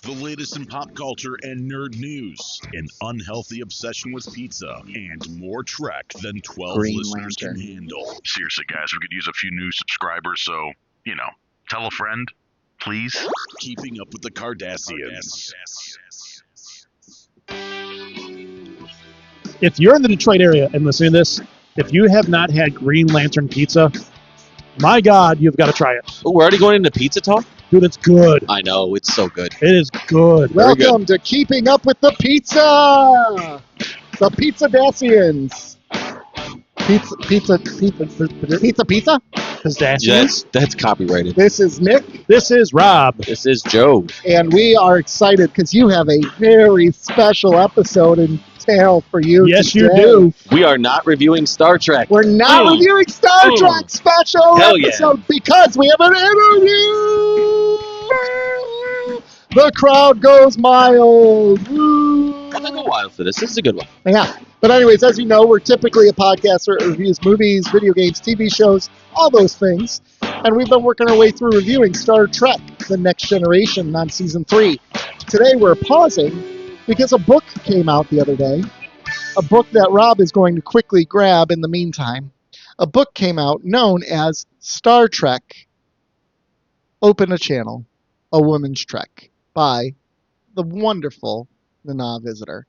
The latest in pop culture and nerd news, an unhealthy obsession with pizza, and more Trek than 12 Green listeners Lantern. can handle. Seriously, guys, we could use a few new subscribers, so, tell a friend, please. Keeping up with the Cardassians. If you're in the Detroit area and listening to this, if you have not had Green Lantern pizza, my God, you've got to try it. Oh, we're already going into pizza talk? Dude, it's good. I know, it's so good. It is good. Welcome to Keeping Up with the Pizza! The Pizza Dassians. Pizza. That's copyrighted. This is Nick. This is Rob. This is Joe. And we are excited because you have a very special episode in tail for you. Yes, today. you do. We are not reviewing Star Trek. We're not reviewing Star Trek special Hell yeah. episode because we have an interview. The crowd goes mild. Woo. I'm going to go wild for this. This is a good one. Yeah. But anyways, as you know, we're typically a podcast that reviews movies, video games, TV shows, all those things. And we've been working our way through reviewing Star Trek, The Next Generation on Season 3. Today we're pausing because a book came out the other day. A book that Rob is going to quickly grab in the meantime. A book came out known as Star Trek, Open a Channel, A Woman's Trek by the wonderful Nana Visitor.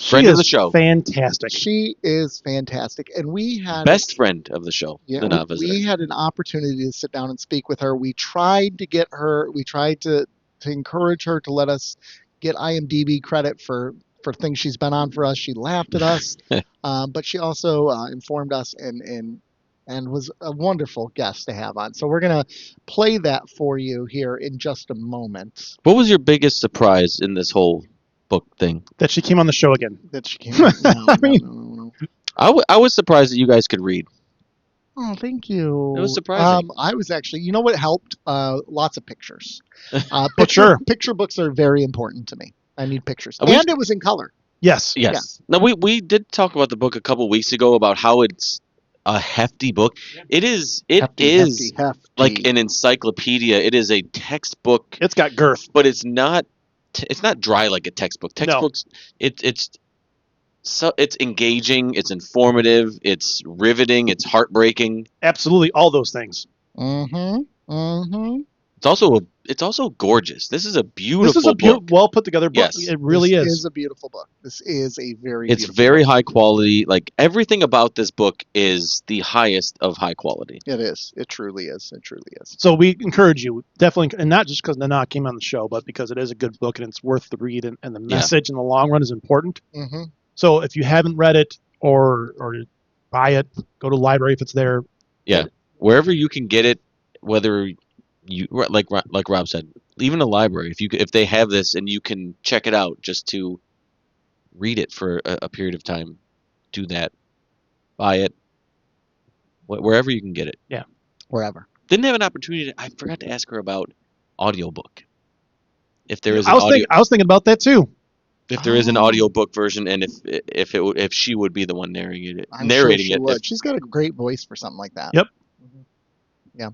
Friend of the show. Fantastic. She is fantastic. And we had... Best friend of the show. Yeah, the non-visitor. we had an opportunity to sit down and speak with her. We tried to get her... We tried to encourage her to let us get IMDb credit for things she's been on for us. She laughed at us. But she also informed us and was a wonderful guest to have on. So we're going to play that for you here in just a moment. What was your biggest surprise in this whole book thing? That she came on the show again. That she came out. No. I was surprised that you guys could read. Oh, thank you. It was surprising. I was actually, you know what helped? Lots of pictures. Sure. Picture books are very important to me. I need pictures. We- And it was in color. Yes. Yes. Now, we did talk about the book a couple weeks ago about how it's a hefty book. It is Hefty. like an encyclopedia. It is a textbook, It's got girth. but it's not dry like a textbook. Textbooks, it's engaging, it's informative, it's riveting, it's heartbreaking. Absolutely all those things. It's also gorgeous. This is a beautiful book. Well put together book. Yes. It really This is. is a beautiful book. This is a very It's beautiful very book. high quality. Like everything about this book is the highest of high quality. It is. It truly is. So we encourage you, definitely, and not just because Nana came on the show, but because it is a good book and it's worth the read, and the message in the long run is important. Mm-hmm. So if you haven't read it or buy it, go to the library if it's there. Yeah, wherever you can get it, whether you like Rob said, even a library, if they have this and you can check it out just to read it for a period of time, do that. Buy it wherever you can get it. Yeah, Wherever. Didn't have an opportunity. I forgot to ask her about audiobook. If there is I was thinking about that too. if there is an audiobook version, and if she would be the one narrating it. I'm sure she would. She's got a great voice for something like that. Yep. Yeah.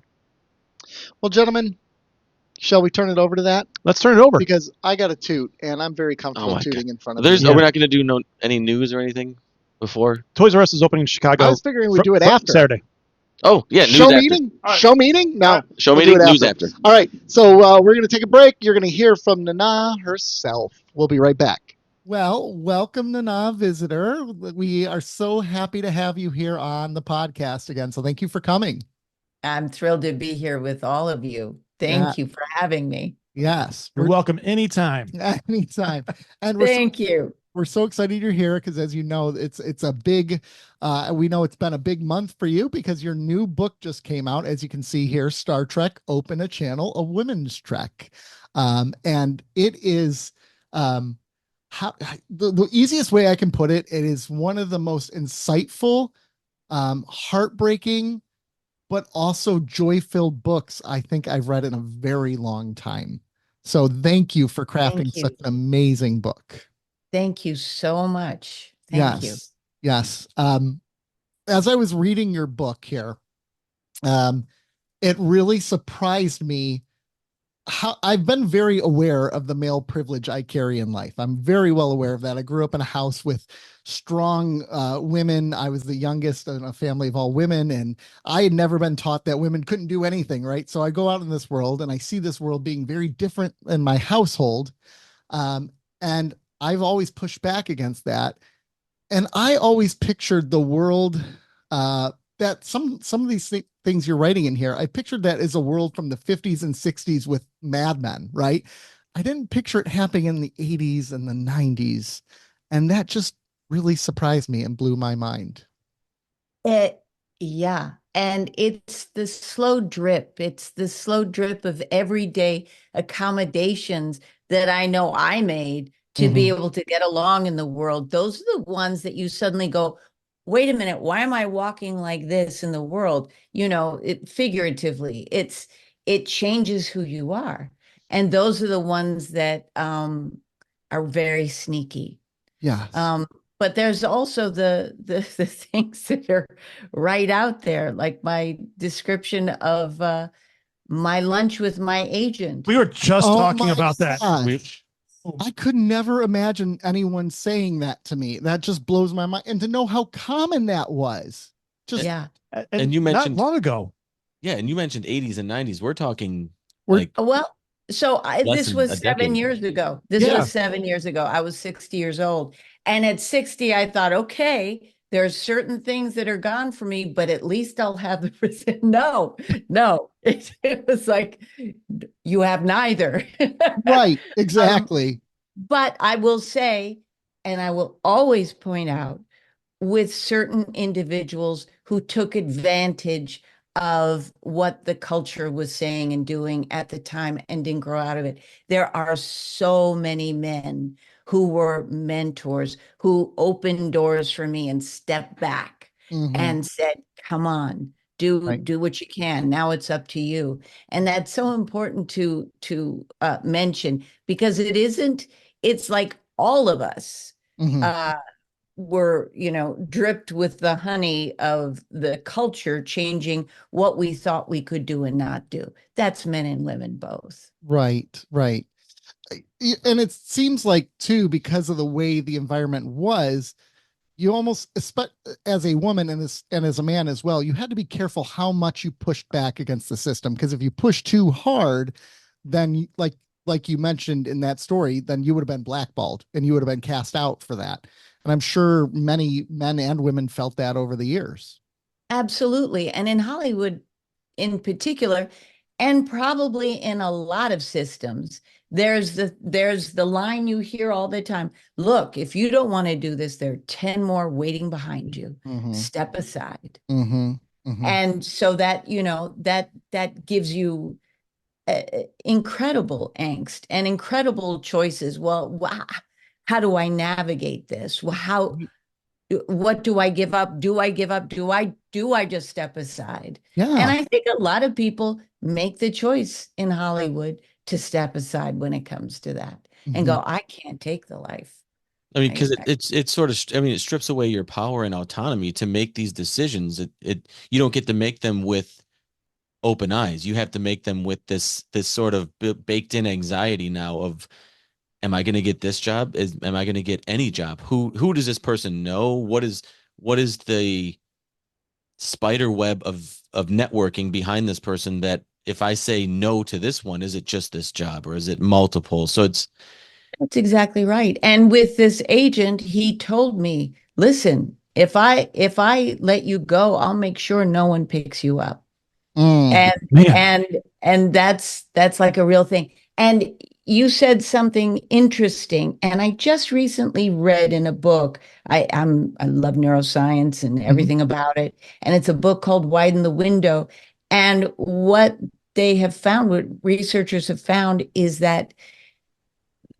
Well, gentlemen, shall we turn it over to that? Let's turn it over. Because I got a toot, and I'm very comfortable Oh my tooting in front of There's you. we're not going to do any news or anything before. Toys R Us is opening in Chicago. I was figuring we'd do it after. Saturday. Oh yeah, news Show after. meeting? Right. Show meeting? No. Show We'll meeting, do it news after. All right. So we're going to take a break. You're going to hear from Nana herself. We'll be right back. Well, welcome, Nana Visitor. We are so happy to have you here on the podcast again. So thank you for coming. I'm thrilled to be here with all of you. Thank you for having me. Yes. You're welcome anytime. Anytime. And Thank you. we're so excited you're here because, as you know, it's a big, we know it's been a big month for you because your new book just came out. As you can see here, Star Trek, Open a Channel, A Women's Trek. And it is, the easiest way I can put it, it is one of the most insightful, heartbreaking, but also joy-filled books I think I've read in a very long time. So thank you for crafting you. such an amazing book. Thank you so much. Thank you. Yes. As I was reading your book here, it really surprised me I've been very aware of the male privilege I carry in life. I'm very well aware of that. I grew up in a house with strong women. I was the youngest in a family of all women, and I had never been taught that women couldn't do anything, right? So I go out in this world and I see this world being very different in my household. And I've always pushed back against that. And I always pictured the world that some of these things you're writing in here, I pictured that as a world from the 50s and 60s with Mad Men, right? I didn't picture it happening in the 80s and the 90s. And that just really surprised me and blew my mind. It, yeah. And it's the slow drip. It's the slow drip of everyday accommodations that I know I made to be able to get along in the world. Those are the ones that you suddenly go, wait a minute, why am I walking like this in the world? Figuratively, it changes who you are. And those are the ones that are very sneaky. Yes. But there's also the things that are right out there, like my description of my lunch with my agent. We were just talking about that. I could never imagine anyone saying that to me. That just blows my mind. And to know how common that was. Yeah. And you mentioned not long ago. Yeah, and you mentioned 80s and 90s. We're talking well, so less this than was a 7 decade. years ago. This was 7 years ago. I was 60 years old. And at 60, I thought, okay, there's certain things that are gone for me, but at least I'll have the no. It was like, you have neither. Right, exactly. But I will say, and I will always point out, with certain individuals who took advantage of what the culture was saying and doing at the time and didn't grow out of it. There are so many men who were mentors who opened doors for me and stepped back and said, come on, do what you can. Now it's up to you. And that's so important to mention, because it's like all of us were, dripped with the honey of the culture changing what we thought we could do and not do. That's men and women both. Right. And it seems like, too, because of the way the environment was, you almost, as a woman and as a man as well, you had to be careful how much you pushed back against the system. Because if you push too hard, then like you mentioned in that story, then you would have been blackballed and you would have been cast out for that. And I'm sure many men and women felt that over the years. Absolutely. And in Hollywood in particular, and probably in a lot of systems, there's the line you hear all the time. Look, if you don't want to do this, there are 10 more waiting behind you. Step aside. And so that, that gives you incredible angst and incredible choices. Well, how do I navigate this? Well, what do I give up? Do I give up? Do I just step aside? Yeah. And I think a lot of people make the choice in Hollywood to step aside when it comes to that and go, I can't take the life. I mean, because it's sort of, I mean, it strips away your power and autonomy to make these decisions. You don't get to make them with open eyes. You have to make them with this sort of baked in anxiety now of, am I going to get this job? Am I going to get any job? Who does this person know? What is the spider web of networking behind this person, that if I say no to this one, is it just this job or is it multiple? So that's exactly right. And with this agent, he told me, listen, if I let you go, I'll make sure no one picks you up. And that's like a real thing. And you said something interesting, and I just recently read in a book. I love neuroscience and everything about it, and it's a book called Widen the Window. And what they have found, what researchers have found, is that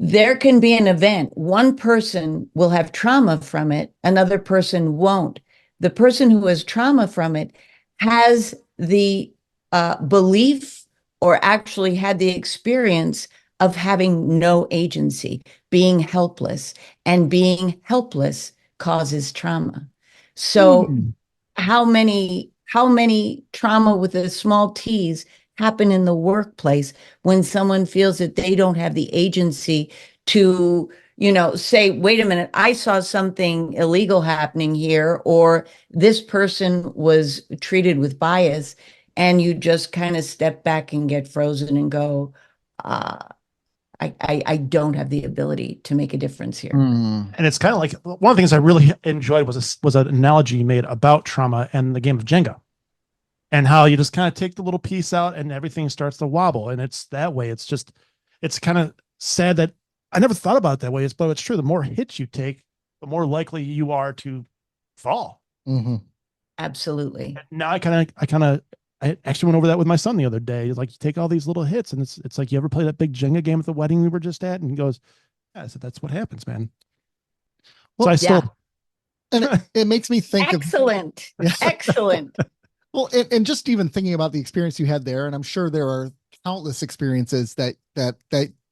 there can be an event. One person will have trauma from it, another person won't. The person who has trauma from it has the belief, or actually had the experience, of having no agency, being helpless, and being helpless causes trauma. So how many trauma with a small t's happen in the workplace when someone feels that they don't have the agency to, say, wait a minute, I saw something illegal happening here, or this person was treated with bias, and you just kind of step back and get frozen and go, uh, I don't have the ability to make a difference here. And it's kind of like one of the things I really enjoyed was an analogy you made about trauma and the game of Jenga, and how you just kind of take the little piece out and everything starts to wobble. And it's that way. It's kind of sad that I never thought about it that way. But it's true. The more hits you take, the more likely you are to fall. Absolutely. Now I actually went over that with my son the other day. Like, you take all these little hits, and it's like, you ever play that big Jenga game at the wedding we were just at? And he goes, yeah. I said, that's what happens, man. Well, so I still, and it makes me think excellent. Excellent. Well, and just even thinking about the experience you had there, and I'm sure there are countless experiences that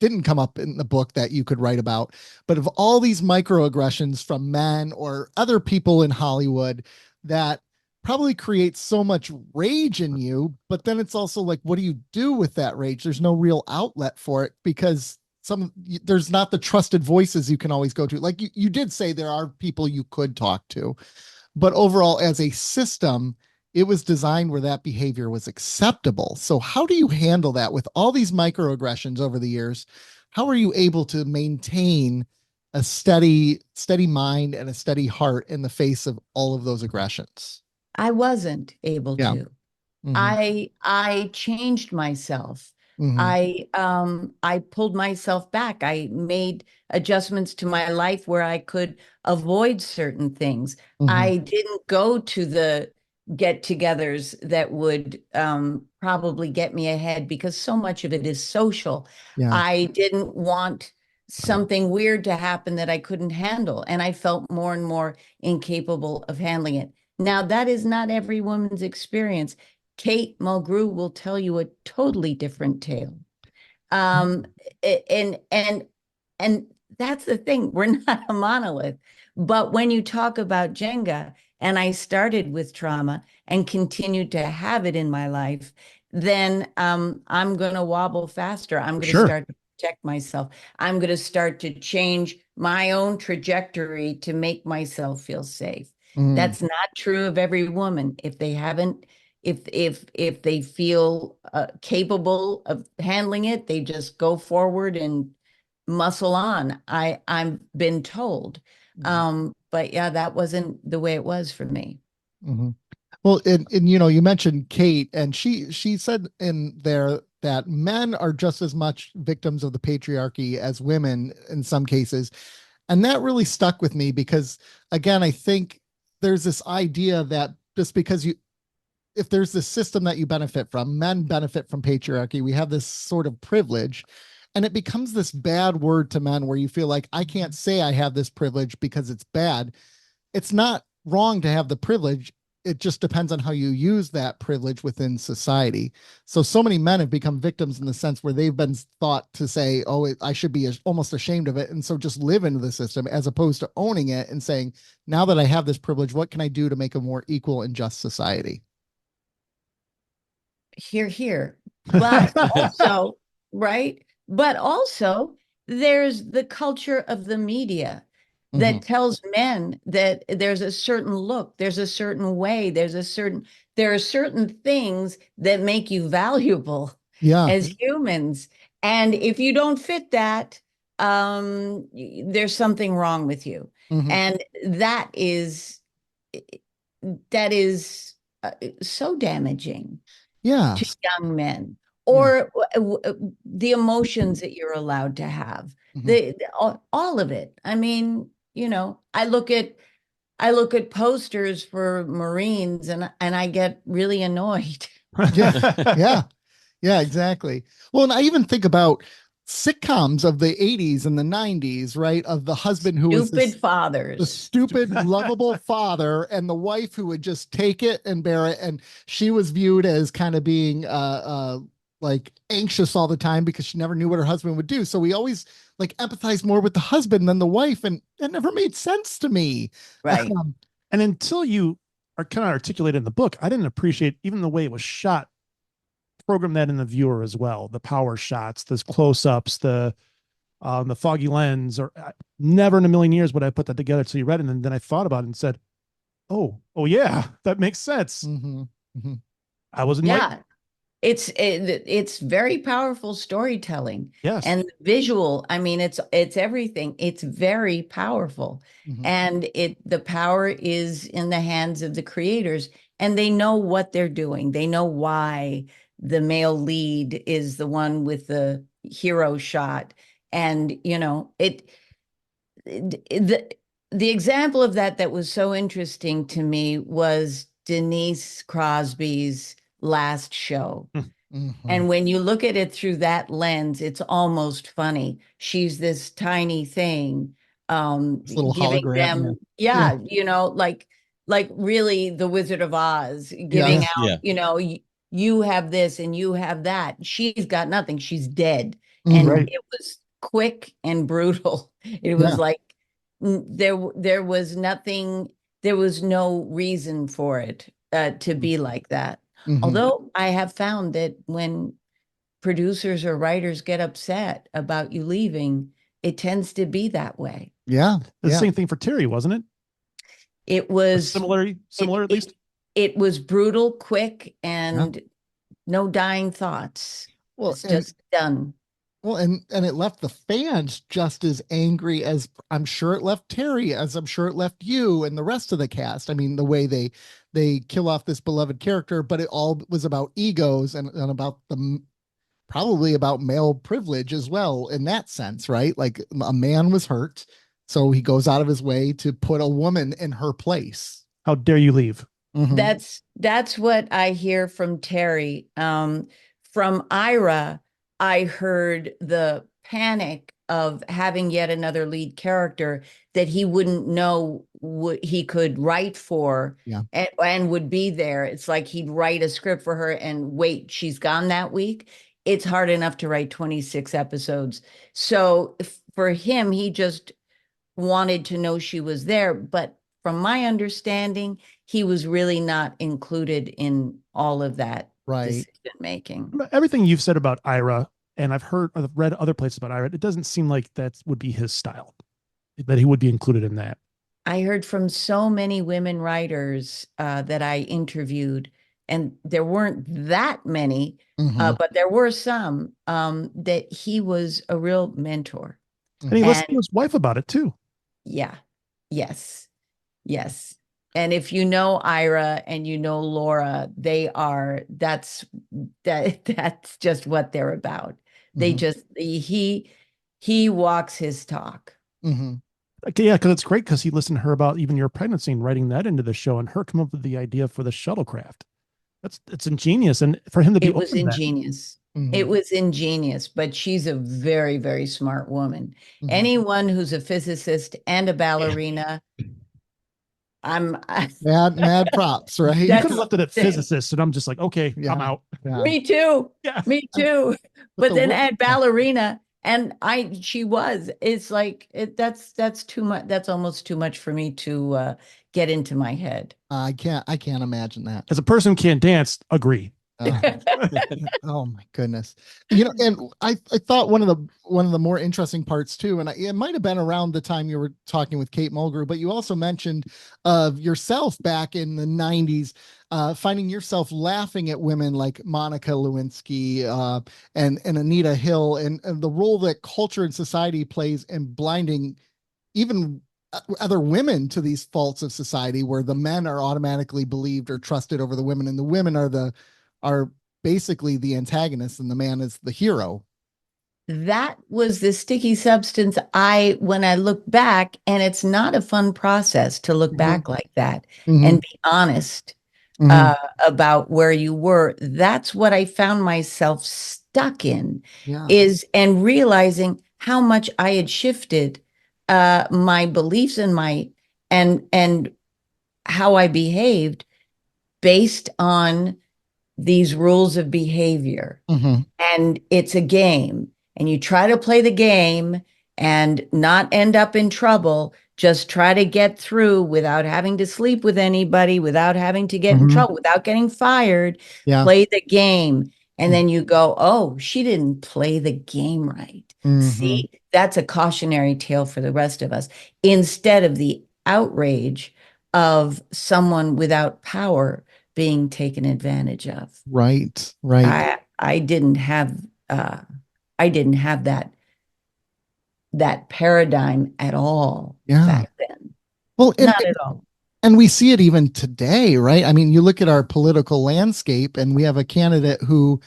didn't come up in the book that you could write about, but of all these microaggressions from men or other people in Hollywood that probably creates so much rage in you, but then it's also like, what do you do with that rage? There's no real outlet for it because there's not the trusted voices you can always go to. Like you did say, there are people you could talk to, but overall as a system, it was designed where that behavior was acceptable. So how do you handle that with all these microaggressions over the years? How are you able to maintain a steady mind and a steady heart in the face of all of those aggressions? I wasn't able to. I changed myself. I pulled myself back. I made adjustments to my life where I could avoid certain things. I didn't go to the get-togethers that would probably get me ahead because so much of it is social. I didn't want something weird to happen that I couldn't handle, and I felt more and more incapable of handling it. Now, that is not every woman's experience. Kate Mulgrew will tell you a totally different tale. And that's the thing. We're not a monolith. But when you talk about Jenga, and I started with trauma and continued to have it in my life, then I'm going to wobble faster. I'm going to start to protect myself. I'm going to start to change my own trajectory to make myself feel safe. That's not true of every woman. If they haven't, if they feel capable of handling it, they just go forward and muscle on. I've been told. But yeah, that wasn't the way it was for me. Well, and you mentioned Kate, and she said in there that men are just as much victims of the patriarchy as women in some cases. And that really stuck with me because, again, I think there's this idea that just because if there's this system that you benefit from, men benefit from patriarchy, we have this sort of privilege, and it becomes this bad word to men where you feel like, I can't say I have this privilege because it's bad. It's not wrong to have the privilege. It just depends on how you use that privilege within society. So many men have become victims in the sense where they've been thought to say, oh, I should be almost ashamed of it. And so just live into the system as opposed to owning it and saying, now that I have this privilege, what can I do to make a more equal and just society? Here. But also, right? But also, there's the culture of the media that tells men that there's a certain look, there's a certain way, there are certain things that make you valuable as humans. And if you don't fit that, there's something wrong with you. And that is so damaging to young men, or the emotions that you're allowed to have, all of it. I mean, I look at posters for Marines and I get really annoyed. Yeah, exactly. Well, and I even think about sitcoms of the 80s and the 90s, right? Of the husband who was the stupid, lovable father, and the wife who would just take it and bear it. And she was viewed as kind of being like anxious all the time because she never knew what her husband would do. So we always like empathize more with the husband than the wife, and it never made sense to me. Right. And until you are kind of articulated in the book, I didn't appreciate even the way it was shot program that in the viewer as well. The power shots, the close-ups, the foggy lens, or never in a million years would I put that together until you read it. And then I thought about it and said, oh yeah, that makes sense. Mm-hmm. Mm-hmm. I wasn't Yeah. It's very powerful storytelling. Yes. And the visual, I mean, it's everything. It's very powerful. Mm-hmm. And the power is in the hands of the creators, and they know what they're doing. They know why the male lead is the one with the hero shot. And, you know, the example of that was so interesting to me was Denise Crosby's last show. Mm-hmm. And when you look at it through that lens, it's almost funny. She's this tiny thing, This little giving hologram, them, you know, like really the Wizard of Oz, giving Yeah. out, Yeah. you know, you have this and you have that. She's got nothing. She's dead. Mhm. And Right. it was quick and brutal. It was Yeah. like there was nothing, there was no reason for it to be like that. Mhm. Although I have found that when producers or writers get upset about you leaving, it tends to be that way. Yeah. The Yeah. same thing for Terry, wasn't it? It Or was similar at least. It was brutal, quick, and no dying thoughts. Well, It's just done. Well, and it left the fans just as angry as I'm sure it left Terry, as I'm sure it left you and the rest of the cast. I mean, the way they kill off this beloved character, but it all was about egos and about probably about male privilege as well in that sense, right? Like a man was hurt, so he goes out of his way to put a woman in her place. How dare you leave? Mhm. That's what I hear from Terry. From Ira, I heard the panic of having yet another lead character that he wouldn't know what he could write for, Yeah. and would be there. It's like he'd write a script for her and wait, she's gone that week. It's hard enough to write 26 episodes. So for him, he just wanted to know she was there. But from my understanding, he was really not included in all of that Right. decision making. Everything you've said about Ira, and I've read other places about Ira, it doesn't seem like that would be his style, that he would be included in that. I heard from so many women writers that I interviewed, and there weren't that many, Mhm. but there were some, that he was a real mentor. And he listened to his wife about it too. Yeah. Yes. Yes. And if you know Ira and you know Laura, that's just what they're about. They Mhm. just, he walks his talk. Mhm. Okay, yeah, because it's great because he listened to her about even your pregnancy and writing that into the show, and her come up with the idea for the shuttlecraft. It's ingenious, and for him to be It was open to that- ingenious. Mhm. It was ingenious, but she's a very, very smart woman. Mhm. Anyone who's a physicist and a ballerina, Mad props, right? You That's could have left it at thing. physicist, and I'm just like, okay, Yeah. I'm out. Yeah. Me too. Yeah. Me too. But But the then wo- add ballerina, and it's like that's too much. That's almost too much for me to get into my head. I can't imagine that. As a person who can't dance, agree. Oh my goodness. You know, and I thought one of the more interesting parts too, and it might have been around the time you were talking with Kate Mulgrew, but you also mentioned of yourself back in the 90s, finding yourself laughing at women like Monica Lewinsky and Anita Hill, and the role that culture and society plays in blinding even other women to these faults of society, where the men are automatically believed or trusted over the women, and the women are basically the antagonists and the man is the hero. That was the sticky substance when I look back, and it's not a fun process to look back like that and be honest about where you were. That's what I found myself stuck in, and realizing how much I had shifted my beliefs and how I behaved based on these rules of behavior. And it's a game, and you try to play the game and not end up in trouble. Just try to get through without having to sleep with anybody, without having to get in trouble, without getting fired. Play the game. And then you go, oh, she didn't play the game right. See, that's a cautionary tale for the rest of us. Instead of the outrage of someone without power being taken advantage of. Right. Right. I didn't have that paradigm at all Yeah. back then. Well, Not at all. and we see it even today, right? I mean, you look at our political landscape, and we have a candidate who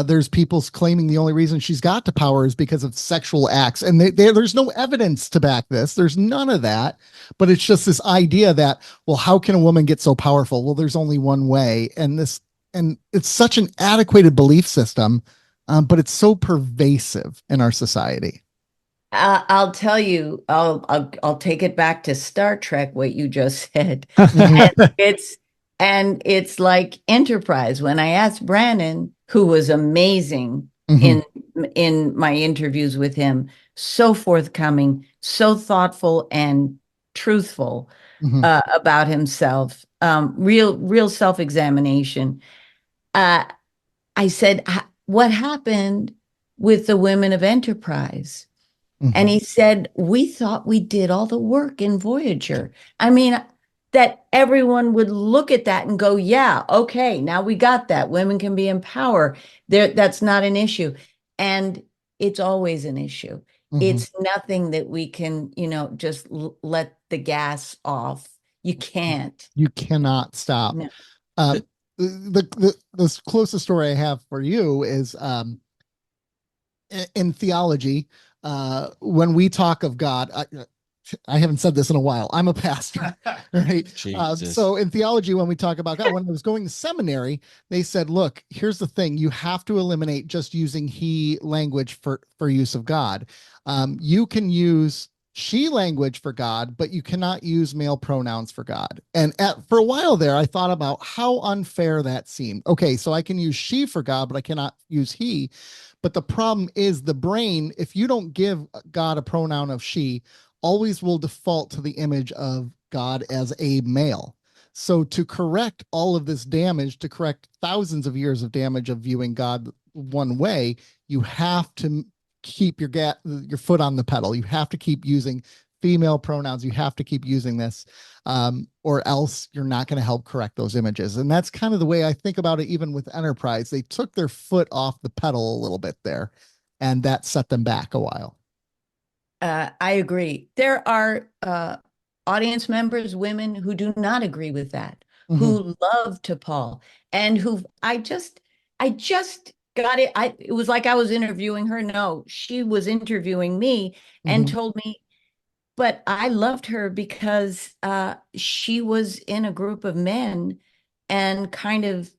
there's people claiming the only reason she's got to power is because of sexual acts. And there's no evidence to back this. There's none of that. But it's just this idea that, well, how can a woman get so powerful? Well, there's only one way. And it's such an adequated belief system, but it's so pervasive in our society. I'll tell you, I'll take it back to Star Trek, what you just said. And it's like Enterprise. When I asked Brandon, who was amazing in my interviews with him, so forthcoming, so thoughtful and truthful about himself, real self-examination. I said, what happened with the women of Enterprise? And he said, we thought we did all the work in Voyager. I mean, that everyone would look at that and go, yeah, okay, now we got that. Women can be in power. That's not an issue. And it's always an issue. It's nothing that we can, just let the gas off. You can't. You cannot stop. No. The closest story I have for you is in theology. When we talk of God, I haven't said this in a while. I'm a pastor, right? So in theology, when we talk about God, when I was going to seminary, they said, look, here's the thing. You have to eliminate just using he language for use of God. You can use she language for God, but you cannot use male pronouns for God. And for a while there, I thought about how unfair that seemed. Okay, so I can use she for God, but I cannot use he. But the problem is the brain, if you don't give God a pronoun of she, always will default to the image of God as a male. So to correct all of this damage, to correct thousands of years of damage of viewing God one way, you have to keep your foot on the pedal. You have to keep using female pronouns. You have to keep using this, or else you're not going to help correct those images. And that's kind of the way I think about it. Even with Enterprise, they took their foot off the pedal a little bit there, and that set them back a while. I agree. There are audience members, women who do not agree with that, who love T'Pol, and who I just got it. It was like I was interviewing her. No, she was interviewing me and told me, but I loved her because she was in a group of men and kind of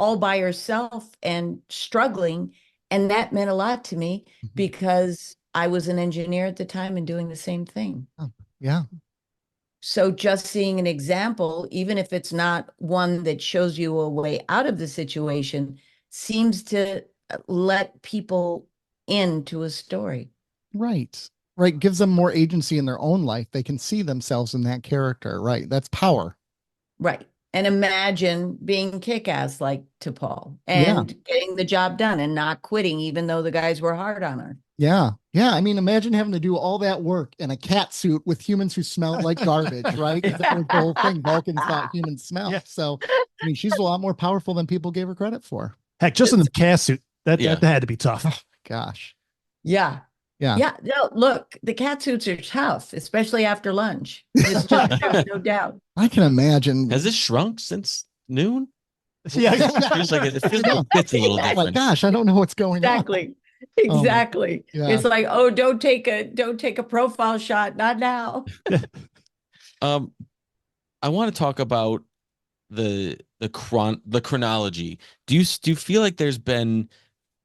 all by herself and struggling. And that meant a lot to me because I was an engineer at the time and doing the same thing. Oh, yeah. So just seeing an example, even if it's not one that shows you a way out of the situation, seems to let people into a story. Right. Right. Gives them more agency in their own life. They can see themselves in that character. Right. That's power. Right. And imagine being kick-ass like T'Pol and getting the job done and not quitting, even though the guys were hard on her. Yeah. Yeah. I mean, imagine having to do all that work in a cat suit with humans who smell like garbage, right? That was the whole thing. Vulcans thought humans smell. Yeah. So, I mean, she's a lot more powerful than people gave her credit for. Heck, just in the cat suit, that had to be tough. Oh, gosh. Yeah. Yeah. Yeah. No, look, the cat suits are tough, especially after lunch. It's just, there's no doubt. I can imagine. Has this shrunk since noon? Yeah. It feels like it's a little different. Oh my gosh, I don't know what's going on. Exactly. Yeah. It's like, oh, don't take a profile shot. Not now. I want to talk about the chronology. Do you feel like there's been,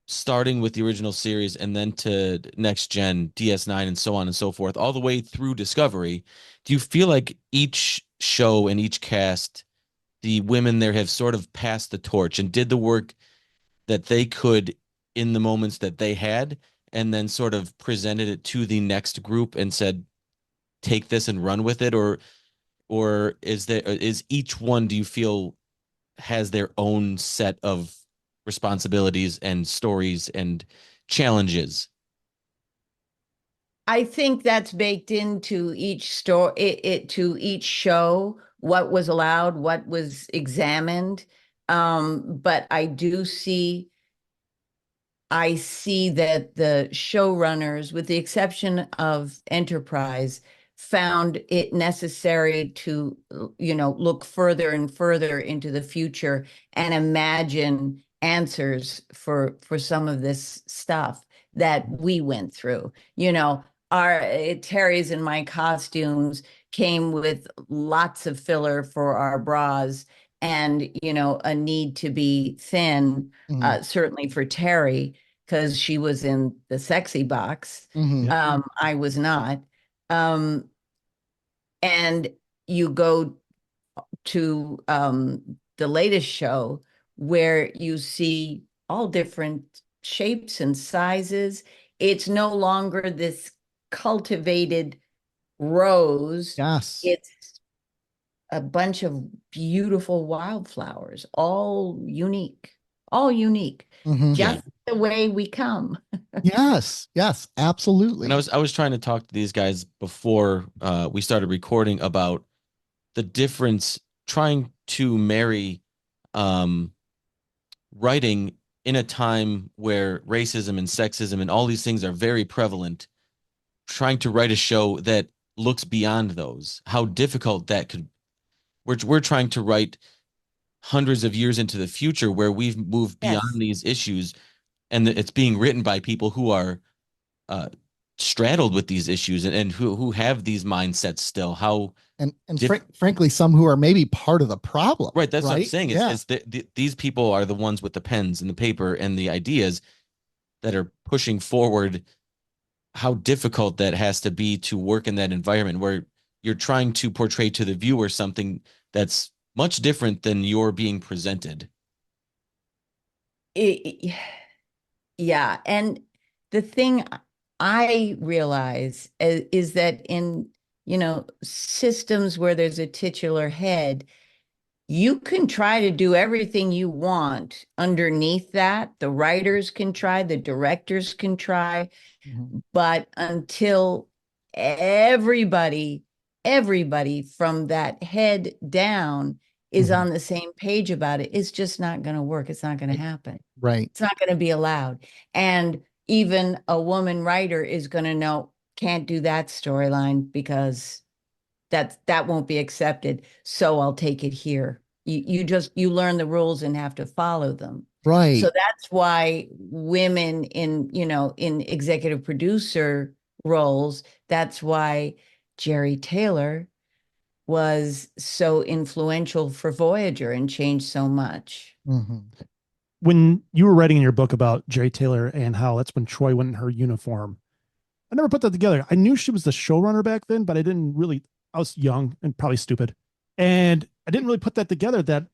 starting with the original series and then to next gen, DS9 and so on and so forth, all the way through Discovery, do you feel like each show and each cast, the women there have sort of passed the torch and did the work that they could in the moments that they had, and then sort of presented it to the next group and said, take this and run with it? Or is each one, do you feel, has their own set of responsibilities and stories and challenges. I think that's baked into each story, to each show, what was allowed, what was examined. But I see that the showrunners, with the exception of Enterprise, found it necessary to, look further and further into the future and imagine answers for some of this stuff that we went through. Our Terry's and my costumes came with lots of filler for our bras and, a need to be thin, certainly for Terry because she was in the sexy box. I was not. And you go to the latest show where you see all different shapes and sizes. It's no longer this cultivated rose. Yes. It's a bunch of beautiful wildflowers, all unique, just the way we come. Yes, absolutely. And I was trying to talk to these guys before we started recording about the difference, trying to marry writing in a time where racism and sexism and all these things are very prevalent, trying to write a show that looks beyond those, how difficult that could. We're trying to write hundreds of years into the future where we've moved beyond these issues, and it's being written by people who are straddled with these issues and who have these mindsets still. How and frankly, some who are maybe part of the problem. Right, that's what I'm saying. Is these people are the ones with the pens and the paper and the ideas that are pushing forward. How difficult that has to be to work in that environment where you're trying to portray to the viewer something that's much different than you're being presented. Yeah. And the thing I realize is that in, systems where there's a titular head, you can try to do everything you want underneath that. The writers can try, the directors can try, but until everybody from that head down is on the same page about it, it's just not going to work. It's not going to happen. Right. It's not going to be allowed. And even a woman writer is going to know, can't do that storyline because that won't be accepted. So I'll take it here. You learn the rules and have to follow them. Right. So that's why women in executive producer roles, that's why Jerry Taylor was so influential for Voyager and changed so much. When you were writing in your book about Jerry Taylor and how that's when Troy went in her uniform, I never put that together. I knew she was the showrunner back then, but I was young and probably stupid. And I didn't really put that together that,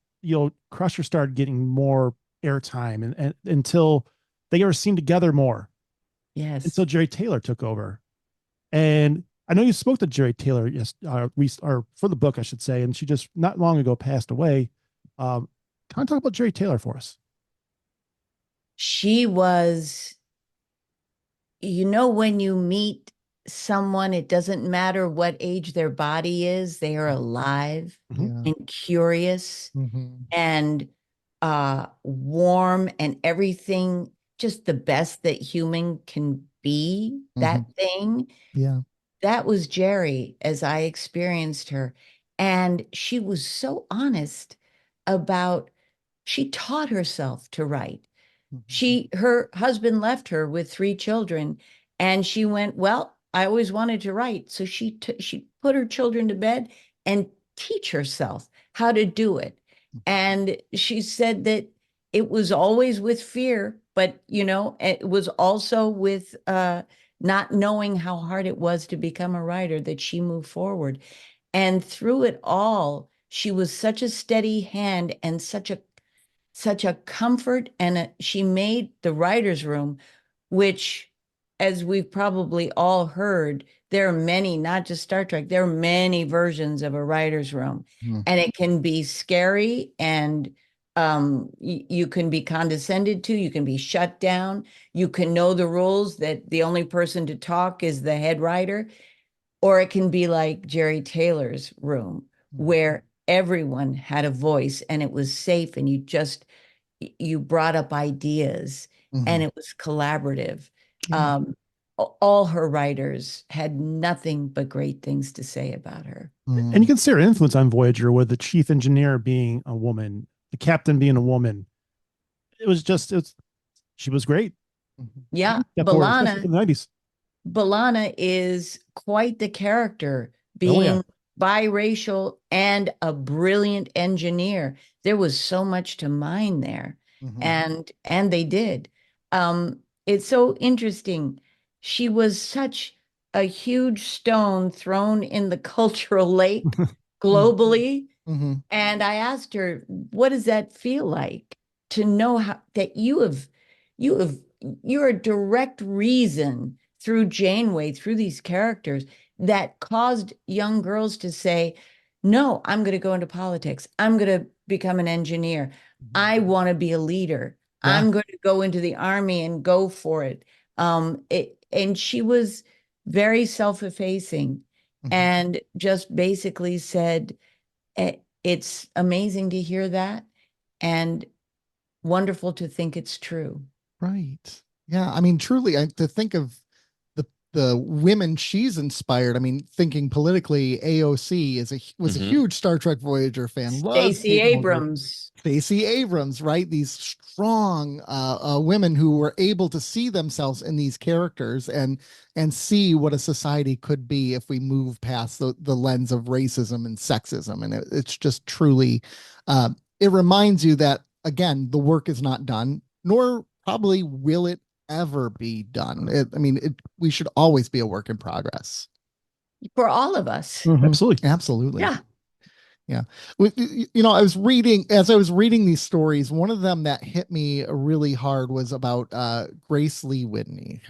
Crusher started getting more airtime and until they were seen together more. Yes. Until Jerry Taylor took over. And I know you spoke to Jerry Taylor, or for the book, I should say, and she just not long ago passed away. Kind of talk about Jerry Taylor for us. She was, when you meet someone, it doesn't matter what age their body is, they are alive and curious and warm and everything, just the best that human can be, that thing. Yeah. That was Jerry as I experienced her. And she was so honest about, she taught herself to write. Her husband left her with 3 children and she went, well, I always wanted to write. So she put her children to bed and teach herself how to do it. And she said that it was always with fear, but it was also with not knowing how hard it was to become a writer that she moved forward. And through it all, she was such a steady hand and such a comfort. And she made the writer's room, which, as we've probably all heard, there are many, not just Star Trek, there are many versions of a writer's room. And it can be scary and You can be condescended to, you can be shut down, you can know the rules that the only person to talk is the head writer, or it can be like Jerry Taylor's room, where everyone had a voice and it was safe, and you brought up ideas and it was collaborative. Yeah. All her writers had nothing but great things to say about her. And you can see her influence on Voyager with the chief engineer being a woman, the captain being a woman. She was great. Yeah, Step forward, especially in the 90s. B'Elanna is quite the character, Oh, yeah. being biracial and a brilliant engineer. There was so much to mine there, and they did. It's so interesting. She was such a huge stone thrown in the cultural lake globally. And I asked her, what does that feel like to know how that you have you're a direct reason through Janeway, through these characters that caused young girls to say, no, I'm going to go into politics. I'm going to become an engineer. I want to be a leader. Yeah. I'm going to go into the army and go for it. And she was very self-effacing and just basically said, it's amazing to hear that and wonderful to think it's true. Right. Yeah. I mean, truly, to think of the women she's inspired. I mean, thinking politically, AOC was a huge Star Trek Voyager fan. Loved Stacey Kate Mulgrew. Abrams. Stacey Abrams, right? These strong women who were able to see themselves in these characters and see what a society could be if we move past the lens of racism and sexism. And it's just truly, it reminds you that, again, the work is not done, nor probably will it ever be done. We should always be a work in progress. For all of us. Absolutely. Yeah. Yeah. I was reading these stories. One of them that hit me really hard was about Grace Lee Whitney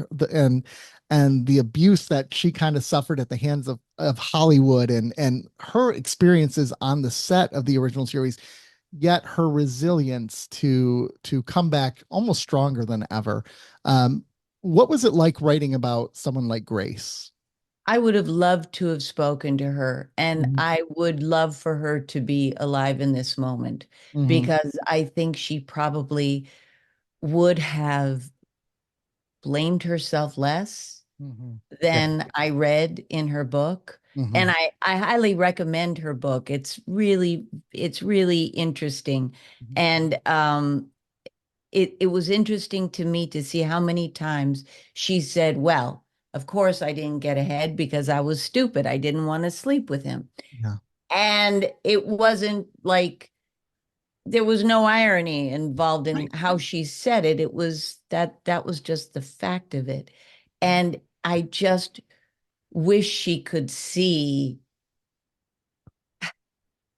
and the abuse that she kind of suffered at the hands of Hollywood and her experiences on the set of the original series, yet her resilience to come back almost stronger than ever. What was it like writing about someone like Grace? I would have loved to have spoken to her, and I would love for her to be alive in this moment because I think she probably would have blamed herself less than I read in her book. And I highly recommend her book. It's really interesting. And it was interesting to me to see how many times she said, well, of course I didn't get ahead because I was stupid. I didn't want to sleep with him. Yeah. And it wasn't like there was no irony involved in how she said it. It was that was just the fact of it. And I just wish she could see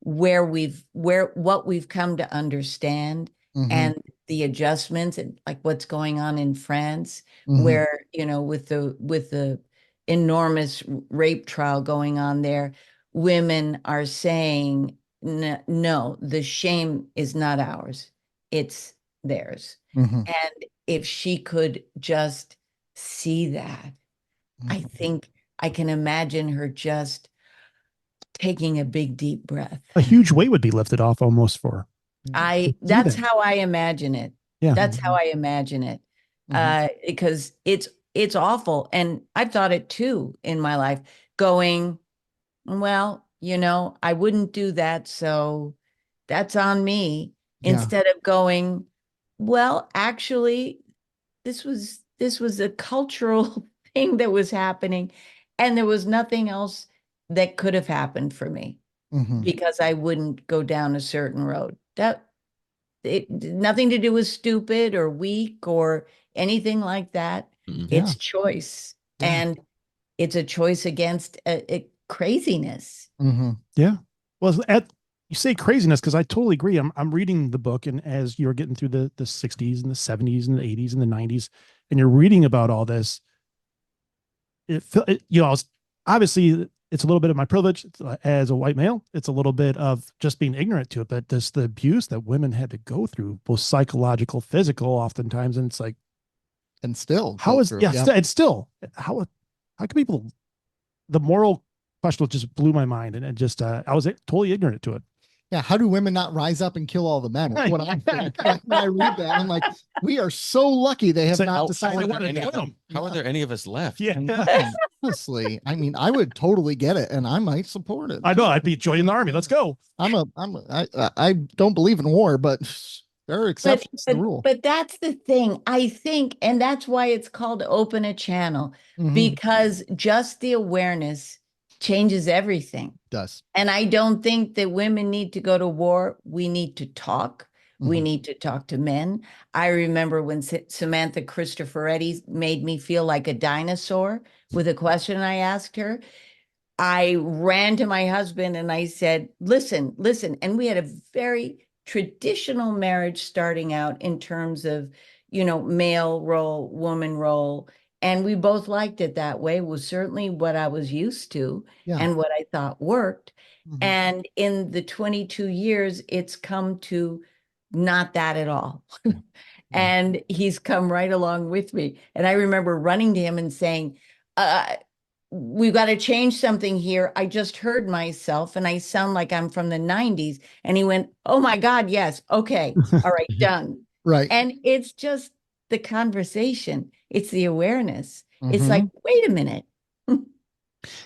what we've come to understand and the adjustments and like what's going on in France, where, with the enormous rape trial going on there, women are saying, no, the shame is not ours, it's theirs. And if she could just see that, I think I can imagine her just taking a big, deep breath. A huge weight would be lifted off almost for her. That's how I imagine it. Yeah. That's how I imagine it. Because it's awful. And I've thought it too in my life, going, well, I wouldn't do that, so that's on me. Yeah. Instead of going, well, actually, this was a cultural thing that was happening, and there was nothing else that could have happened for me because I wouldn't go down a certain road. Nothing to do with stupid or weak or anything like that. It's choice, and it's a choice against craziness. Yeah. Well, you say craziness because I totally agree. I'm reading the book, and as you're getting through the 60s and the 70s and the 80s and the 90s, and you're reading about all this, obviously it's a little bit of my privilege as a white male. It's a little bit of just being ignorant to it, but this the abuse that women had to go through, both psychological, physical, oftentimes, and it's like, and still how go is through. yeah, it's still how can people? The moral question just blew my mind, and it just I was totally ignorant to it. Yeah, how do women not rise up and kill all the men? That's what I think. When I read that, I'm like, we are so lucky they have So, not how decided. How are there any of us left? Yeah, Honestly, I mean, I would totally get it, and I might support it. I know. I'd be joining the army. Let's go. I don't believe in war, but there are exceptions to the rule. But that's the thing, I think, and that's why it's called Open a Channel, Mhm. because just the awareness changes everything. Does. And I don't think that women need to go to war. We need to talk. We Mhm. need to talk to men. I remember when Samantha Cristoforetti made me feel like a dinosaur with a question I asked her. I ran to my husband and I said, listen, listen. And we had a very traditional marriage starting out in terms of, male role, woman role. And we both liked it that way. It was certainly what I was used to Yeah. and what I thought worked. Mhm. And in the 22 years, it's come to not that at all. And he's come right along with me. And I remember running to him and saying, we've got to change something here. I just heard myself and I sound like I'm from the 90s. And he went, oh my God, yes. Okay. All right, done. Right. And it's just the conversation. It's the awareness. It's Mhm. like, wait a minute.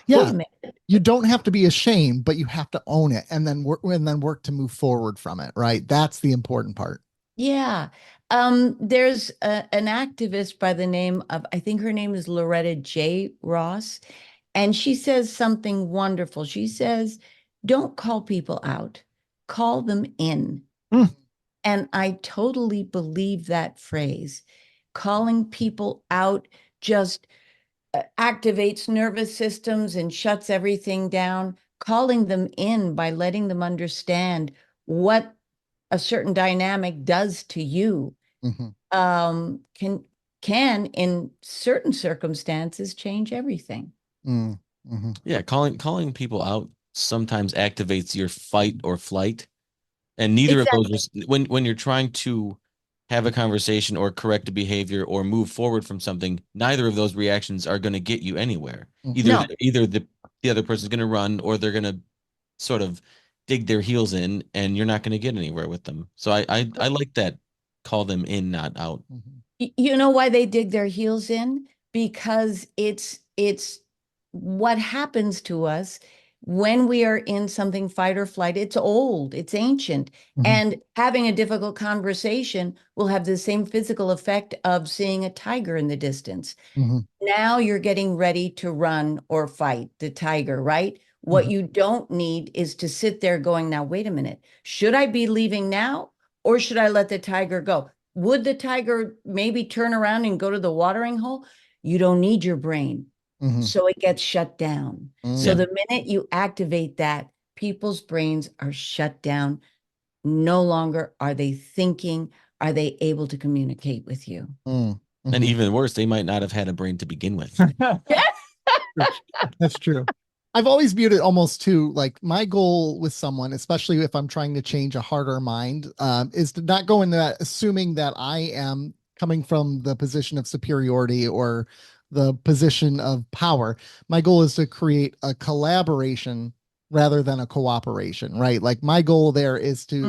Yeah. Wait a minute. You don't have to be ashamed, but you have to own it and then work to move forward from it. Right. That's the important part. Yeah. There's an activist by the name of, I think her name is Loretta J. Ross, and she says something wonderful. She says, don't call people out, call them in. Mm. And I totally believe that phrase. Calling people out just activates nervous systems and shuts everything down. Calling them in by letting them understand what a certain dynamic does to you Mhm. can in certain circumstances change everything. Mhm. Yeah, calling people out sometimes activates your fight or flight, and neither of those Exactly. is when you're trying to have a conversation or correct a behavior or move forward from something, neither of those reactions are going to get you anywhere. Mhm. Either No. either the other person's going to run or they're going to sort of dig their heels in, and you're not going to get anywhere with them. So I like that. Call them in, not out. Mhm. You know why they dig their heels in? Because it's what happens to us when we are in something fight or flight. It's old, it's ancient. Mhm. And having a difficult conversation will have the same physical effect of seeing a tiger in the distance. Mhm. Now you're getting ready to run or fight the tiger, right? What Mhm. you don't need is to sit there going, now, wait a minute, should I be leaving now or should I let the tiger go? Would the tiger maybe turn around and go to the watering hole? You don't need your brain. Mhm. So it gets shut down. So Yeah. the minute you activate that, people's brains are shut down. No longer are they thinking, are they able to communicate with you? Mhm. And even worse, they might not have had a brain to begin with. That's true. I've always viewed it almost too like my goal with someone, especially if I'm trying to change a harder mind, is to not go in that assuming that I am coming from the position of superiority or the position of power. My goal is to create a collaboration rather than a cooperation, right? Like my goal there is to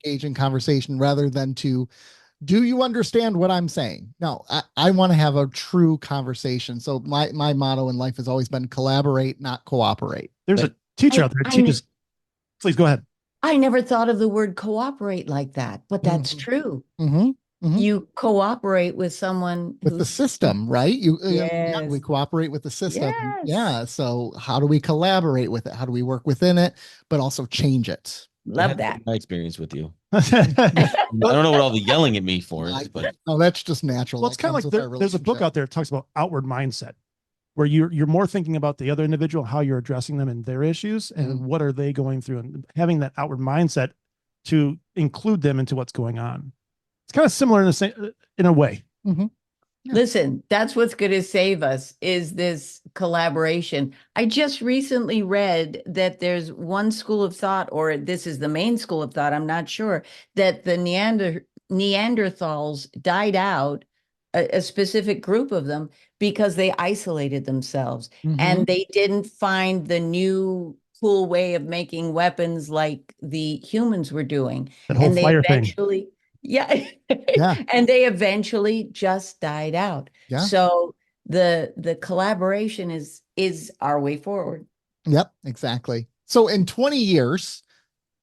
engage in conversation rather than to do you understand what I'm saying? No, I want to have a true conversation. So my motto in life has always been collaborate, not cooperate. There's a teacher out there who teaches. Please go ahead. I never thought of the word cooperate like that, but that's Mhm. true. Mhm. You cooperate with someone With the who's system, right? yes, We cooperate with the system. yes. Yeah. So how do we collaborate with it? How do we work within it, but also change it? Love that. My experience with you. I don't know what all the yelling at me for is, but No, that's just natural. Well, it's That kind of comes like with our there's a book relationship. out there that talks about outward mindset, where you're more thinking about the other individual, how you're addressing them and their issues, and what are they going through, and having that outward mindset to include them into what's going on. It's kind of similar in a way. Mhm. Listen, that's what's going to save us is this collaboration. I just recently read that there's one school of thought, or this is the main school of thought, I'm not sure, that the Neanderthals died out, a specific group of them, because they isolated themselves and they didn't find the new cool way of making weapons like the humans were doing. That whole And they fire thing. eventually, yeah. Yeah. And they eventually just died out. Yeah. So the collaboration is our way forward. Yep, exactly. So in 20 years,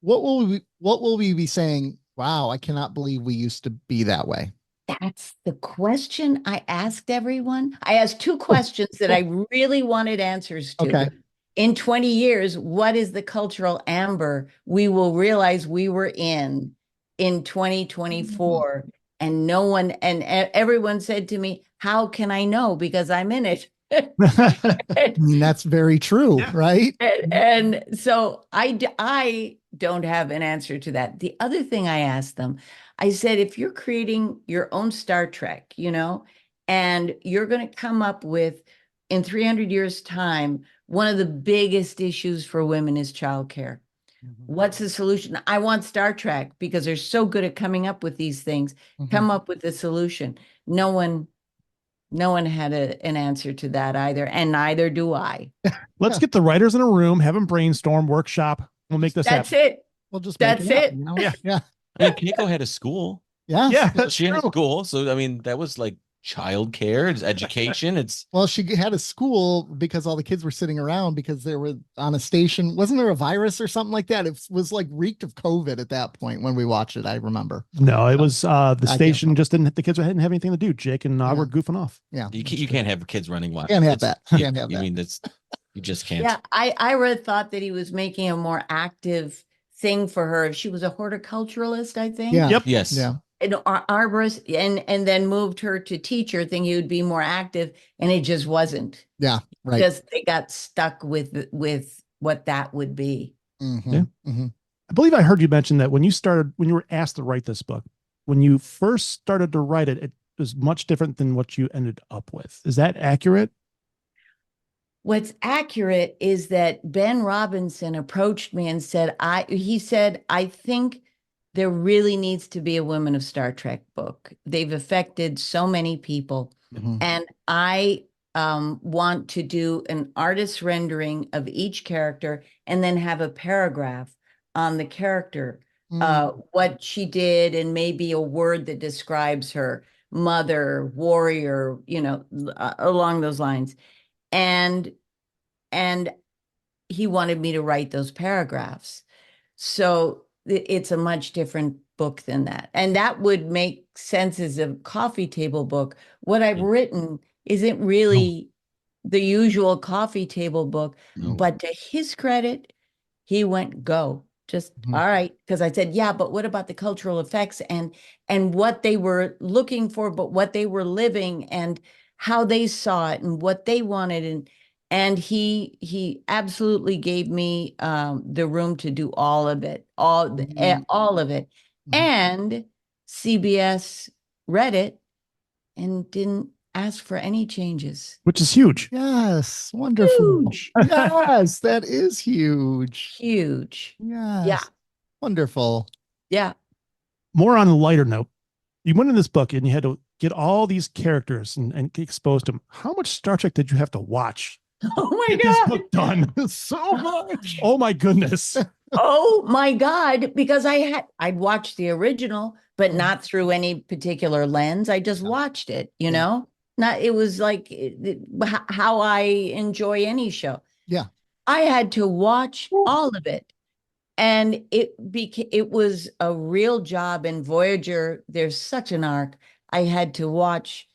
what will we be saying? Wow, I cannot believe we used to be that way. That's the question I asked everyone. I asked two questions that I really wanted answers to. Okay. In 20 years, what is the cultural amber we will realize we were in 2024? And no one, and everyone said to me, how can I know? Because I'm in it. I mean, that's very true, right? And so I don't have an answer to that. The other thing I asked them, I said, if you're creating your own Star Trek, and you're going to come up with, in 300 years' time, one of the biggest issues for women is childcare. What's the solution? I want Star Trek, because they're so good at coming up with these things, come up with a solution. No one had an answer to that either, and neither do I. Let's get the writers in a room, have them brainstorm, workshop. We'll make this That's happen. it. We'll just That's make it. it. Up, Yeah. Yeah. I mean, Keiko had a school. Yeah. Yeah, that's She had a true. school. So, I mean, that was like childcare, it's education. It's Well, she had a school because all the kids were sitting around because they were on a station. Wasn't there a virus or something like that? It was like reeked of COVID at that point when we watched it. I remember. No, it was the I station just didn't. The kids hadn't have anything to do. Jake and Nog Yeah. were goofing off. Yeah. you can't have kids running wild. Can't have that. Can't have I that. mean, that's you just can't. Yeah, I thought that he was making a more active thing for her. If she was a horticulturalist, I think. Yeah. Yep. Yes. Yeah. An arborist, and then moved her to teacher, thinking he would be more active, and it just wasn't. Yeah. Right. Because they got stuck with what that would be. Mhm, Yeah. mhm. I believe I heard you mention that when you were asked to write this book, when you first started to write it, it was much different than what you ended up with. Is that accurate? What's accurate is that Ben Robinson approached me and said, he said, I think there really needs to be a Women of Star Trek book. They've affected so many people. Mhm. And I want to do an artist rendering of each character and then have a paragraph on the character, what she did, and maybe a word that describes her, mother, warrior, along those lines. And he wanted me to write those paragraphs. So it's a much different book than that. And that would make sense as a coffee table book. What I've written isn't really the usual coffee table book, but to his credit, he went, go. Just all right. Because I said, yeah, but what about the cultural effects and what they were looking for, but what they were living and how they saw it and what they wanted. And he absolutely gave me the room to do all of it, all of it. And CBS read it and didn't ask for any changes. Which is huge. Yes. Wonderful. Huge. Yes, that is huge. Huge. Yes. Yeah. Wonderful. Yeah. More on a lighter note, you went in this book and you had to get all these characters and get exposed to them. How much Star Trek did you have to watch? Oh my Get this God. book done. So much. Oh my goodness. Oh my God. Because I'd watched the original, but not through any particular lens. I just watched it, it was like how I enjoy any show. Yeah. I had to watch all of it. And it was a real job. In Voyager, there's such an arc. I had to watch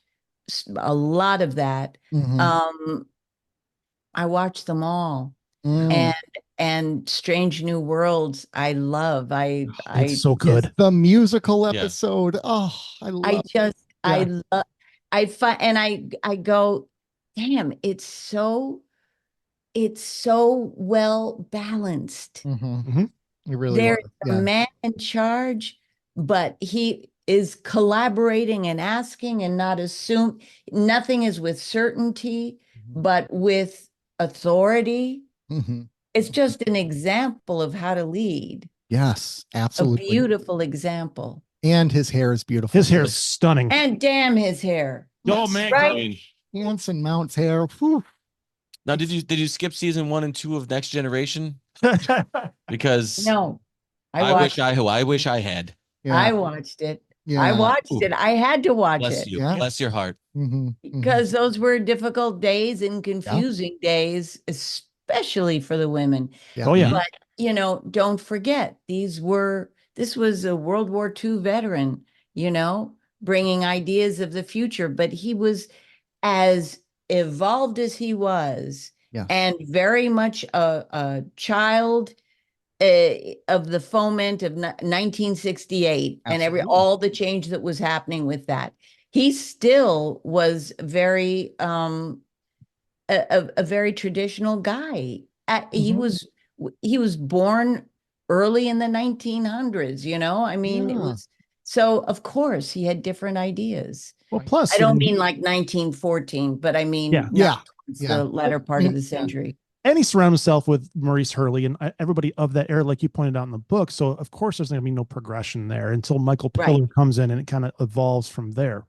a lot of that. I watched them all. And Strange New Worlds, I love. It's so good. The musical episode. Oh, I love I find, and I go, damn, it's so well balanced. It really There's was. a man in charge, but he is collaborating and asking and not assume. Nothing is with certainty, but with authority. It's just an example of how to lead. Yes, A absolutely. beautiful example. And his hair is beautiful. His hair is stunning. And damn his hair. Oh man, Right? Anson Mount's hair. Whew. Now, did you skip season 1 and 2 of Next Generation? Because No, I wish I had. Yeah. I watched it. Yeah. I watched it. I had to watch Bless it you. Yeah. Bless your heart. because those were difficult days and confusing days, especially for the women. Yeah. Oh yeah. But, you know, don't forget, this was a World War II veteran, you know, bringing ideas of the future, but he was as evolved as he was, Yeah. and very much a child of the foment of 1968 and Absolutely. all the change that was happening with that. He still was very a very traditional guy. He was born early in the 1900s, you know? I mean, it Yeah. was so of course he had different ideas. Well, plus I don't mean like 1914, but I mean towards the latter part of the century. And he surrounded himself with Maurice Hurley and everybody of that era, like you pointed out in the book. So of course there's going to be no progression there until Michael Piller comes in and it kind of evolves from there.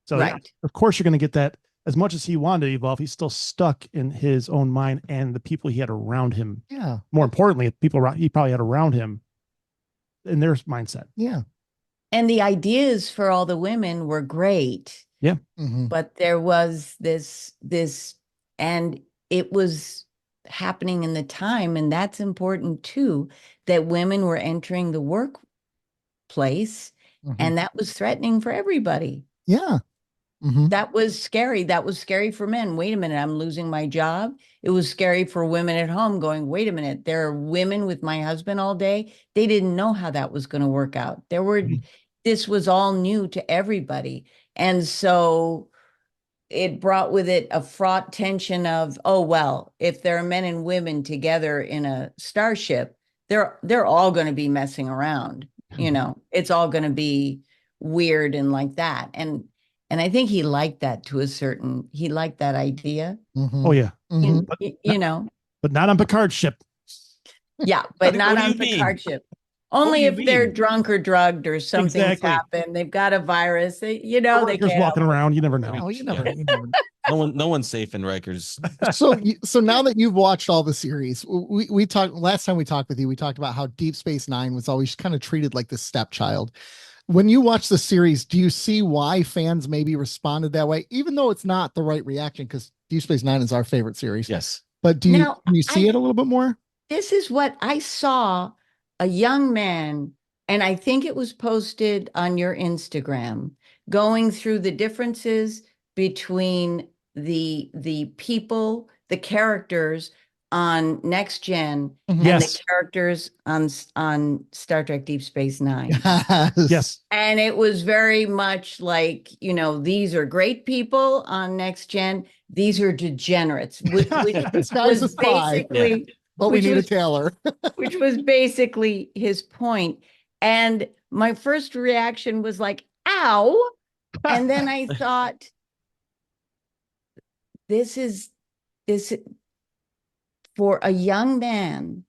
So of course you're going to get that. As much as he wanted to evolve, he's still stuck in his own mind and the people he had around him. Yeah. More importantly, people he probably had around him in their mindset. Yeah. And the ideas for all the women were great. Yeah. But there was this, and it was happening in the time, and that's important too, that women were entering the workplace, and that was threatening for everybody. Yeah. That was scary. That was scary for men. Wait a minute, I'm losing my job. It was scary for women at home going, wait a minute, there are women with my husband all day. They didn't know how that was going to work out. This was all new to everybody. And so it brought with it a fraught tension of, oh, well, if there are men and women together in a starship, they're all going to be messing around. You know, it's all going to be weird and like that. And I think he liked that he liked that idea. Oh yeah. You know, but not on Picard's ship. Yeah, but not on Picard's ship. Only if they're drunk or drugged or something's happened. They've got a virus. They can't walking around. You never know. Oh, you never No one's safe in Riker's. So now that you've watched all the series, we talked last time we talked with you. We talked about how Deep Space Nine was always kind of treated like the stepchild. When you watch the series, do you see why fans maybe responded that way, even though it's not the right reaction? Because Deep Space Nine is our favorite series. Yes, but can you see it a little bit more? This is what I saw. A young man, and I think it was posted on your Instagram, going through the differences between the people, the characters on Next Gen and the characters on Star Trek Deep Space Nine. Yes. And it was very much like, you know, these are great people on Next Gen. These are degenerates. Which was basically... But we need a Taylor. Which was basically his point. And my first reaction was like, ow. And then I thought, this for a young man,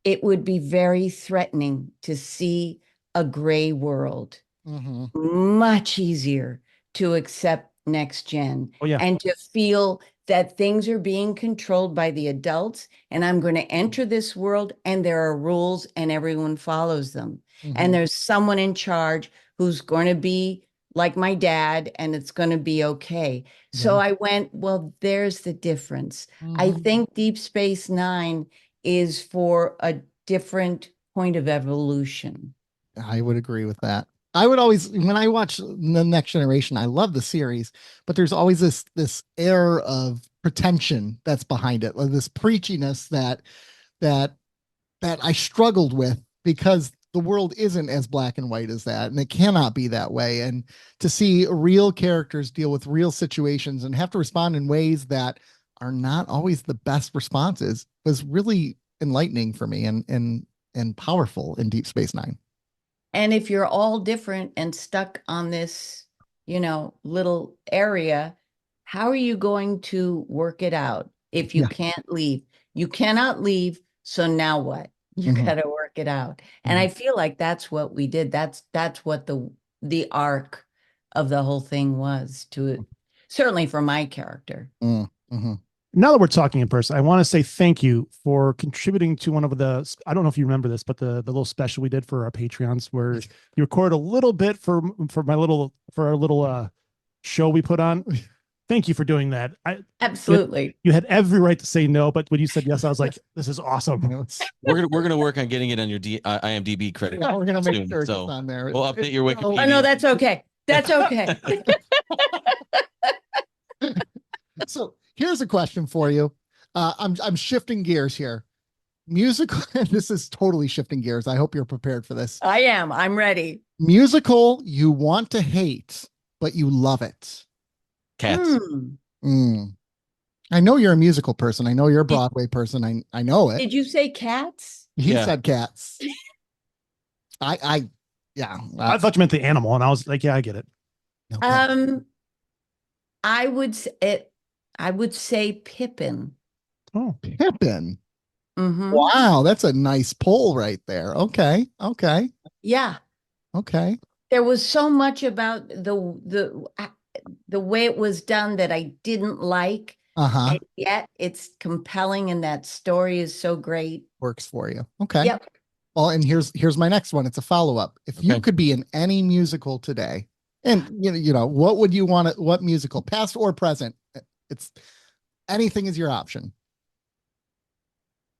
it would be very threatening to see a gray world. Much easier to accept Next Gen and to feel that things are being controlled by the adults, and I'm going to enter this world and there are rules and everyone follows them. And there's someone in charge who's going to be like my dad and it's going to be okay. So I went, well, there's the difference. I think Deep Space Nine is for a different point of evolution. I would agree with that. I would always, when I watch The Next Generation, I love the series, but there's always this air of pretension that's behind it, like this preachiness that I struggled with, because the world isn't as black and white as that, and it cannot be that way. And to see real characters deal with real situations and have to respond in ways that are not always the best responses was really enlightening for me and powerful in Deep Space Nine. And if you're all different and stuck on this, little area, how are you going to work it out if you can't leave? You cannot leave. So now what? You got to work it out. And I feel like that's what we did. That's what the arc of the whole thing was, to it, certainly for my character. Now that we're talking in person, I want to say thank you for contributing to one of the, I don't know if you remember this, but the little special we did for our Patreons where you recorded a little bit for our little show we put on. Thank you for doing that. Absolutely. You had every right to say no, but when you said yes, I was like, this is awesome. We're gonna work on getting it on your IMDb credit. Yeah, we're gonna make soon, sure it's so on there. we'll update your Wikipedia. Oh, no, that's okay. That's okay. So here's a question for you. I'm shifting gears here. Musical. This is totally shifting gears. I hope you're prepared for this. I am. I'm ready. Musical you want to hate, but you love it. Cats. I know you're a musical person. I know you're a Broadway person. I know it. Did you say Cats? He said Cats. I thought you meant the animal, and I was like, yeah, I get it. Okay. I would say Pippin. Oh, Pippin. Mm-hmm. Wow, that's a nice poll right there. Okay. Yeah. Okay. There was so much about the way it was done that I didn't like. And yet it's compelling, and that story is so great. Works for you. Okay. Yep. Well, and here's my next one. It's a follow-up. If you could be in any musical today, and what would you want to, what musical, past or present? It's anything is your option.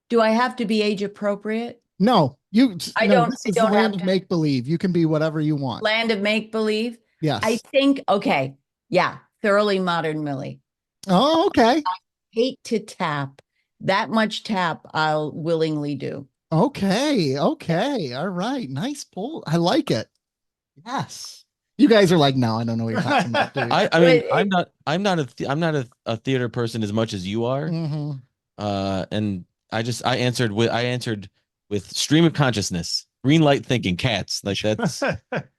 Do I have to be age appropriate? No, This is the land of make believe. You can be whatever you want. Land of make believe. Yes. I think. Okay. Yeah. Thoroughly Modern Millie. Oh, okay. I hate to tap. That much tap, I'll willingly do. Okay. All right. Nice poll. I like it. Yes. You guys are like, no, I don't know what you're talking about. I mean, I'm not a theater person as much as you are. And I answered with stream of consciousness, green light thinking, Cats. Like that's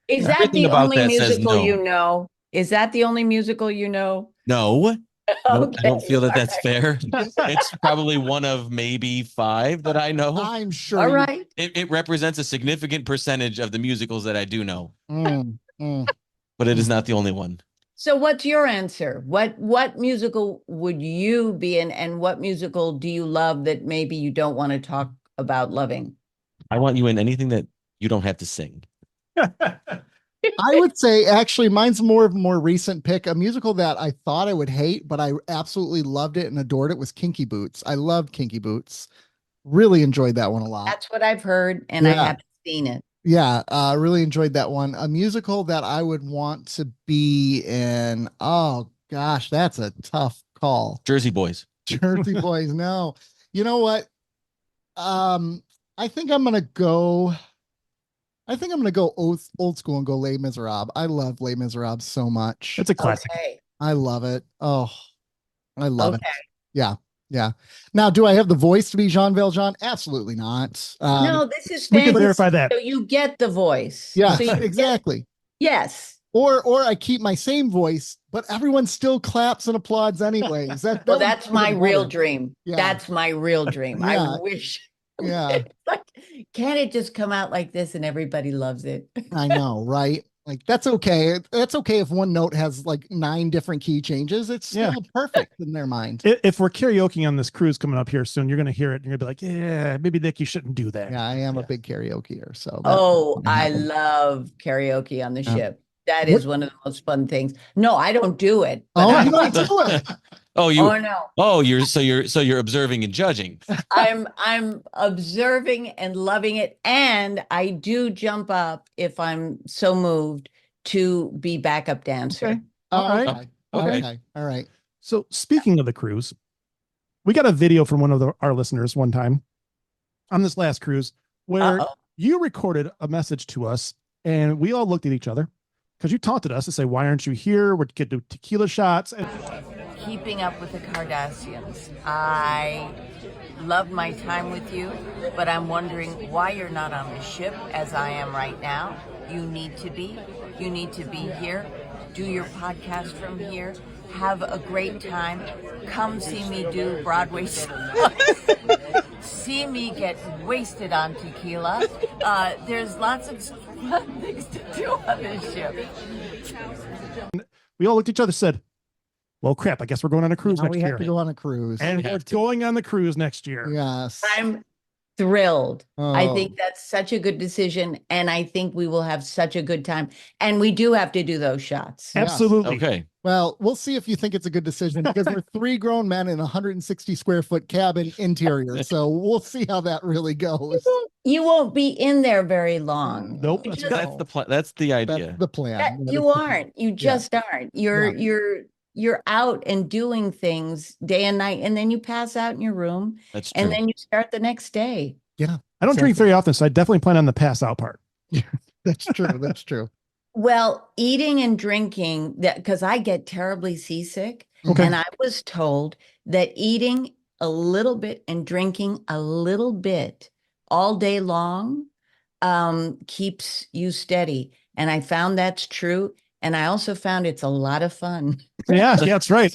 Is that the only musical you know? Is that the only musical you know? No. Okay. I don't feel that that's fair. It's probably one of maybe 5 that I know. I'm sure. All right. It represents a significant percentage of the musicals that I do know. But it is not the only one. So what's your answer? What musical would you be in, and what musical do you love that maybe you don't want to talk about loving? I want you in anything that you don't have to sing. I would say actually mine's more of a more recent pick. A musical that I thought I would hate, but I absolutely loved it and adored it was Kinky Boots. I loved Kinky Boots. Really enjoyed that one a lot. That's what I've heard, and I haven't seen it. Yeah, really enjoyed that one. A musical that I would want to be in. Oh gosh, that's a tough call. Jersey Boys. Jersey Boys. No, you know what? I think I'm gonna go old school and go Les Miserables. I love Les Miserables so much. It's a classic. Okay. I love it. Oh, I love it. Yeah. Now, do I have the voice to be Jean Valjean? Absolutely not. No, this is we can clarify that. So you get the voice. Yeah, so exactly. Yes. Or I keep my same voice, but everyone still claps and applauds anyways. That's my real dream. Yeah. That's my real dream. Yeah. I wish. Yeah. Like, can't it just come out like this and everybody loves it? I know, right? Like that's okay. That's okay if one note has like 9 different key changes. It's still perfect in their mind. If we're karaoke on this cruise coming up here soon, you're going to hear it and you're going to be like, yeah, maybe Nick, you shouldn't do that. Yeah, I am a big karaokeer. So I love karaoke on the ship. That is one of the most fun things. No, I don't do it. You don't do it. Oh, no. Oh, you're observing and judging. I'm observing and loving it, and I do jump up if I'm so moved to be backup dancer. Okay. All right. Okay. All right. So speaking of the cruise, we got a video from one of our listeners one time on this last cruise where you recorded a message to us, and we all looked at each other because you taunted us to say, "Why aren't you here? We're getting tequila shots." And Keeping Up with the Cardassians. I loved my time with you, but I'm wondering why you're not on the ship as I am right now. You need to be. You need to be here. Do your podcast from here. Have a great time. Come see me do Broadway songs. See me get wasted on tequila. There's lots of fun things to do on this ship. We all looked at each other and said, well, crap, I guess we're going on a cruise Now next we year. have to go on a cruise. And we're going on the cruise next year. Yes. I'm thrilled. I Oh. think that's such a good decision, and I think we will have such a good time. And we do have to do those shots. Yes. Absolutely. Okay. Well, we'll see if you think it's a good decision because we're 3 grown men in a 160 square foot cabin interior. So we'll see how that really goes. You won't be in there very long. Nope. You That's just- That's the that's the idea. That's the plan. that- That you is the plan. aren't. You just aren't. You're out and doing things day and night, and then you pass out in your room, That's true. and then you start the next day. I don't drink very often, so I definitely plan on the pass out part. That's true. That's true. Well, eating and drinking, that because I get terribly seasick, Okay. and I was told that eating a little bit and drinking a little bit all day long keeps you steady. And I found that's true. And I also found it's a lot of fun. Yeah, that's right.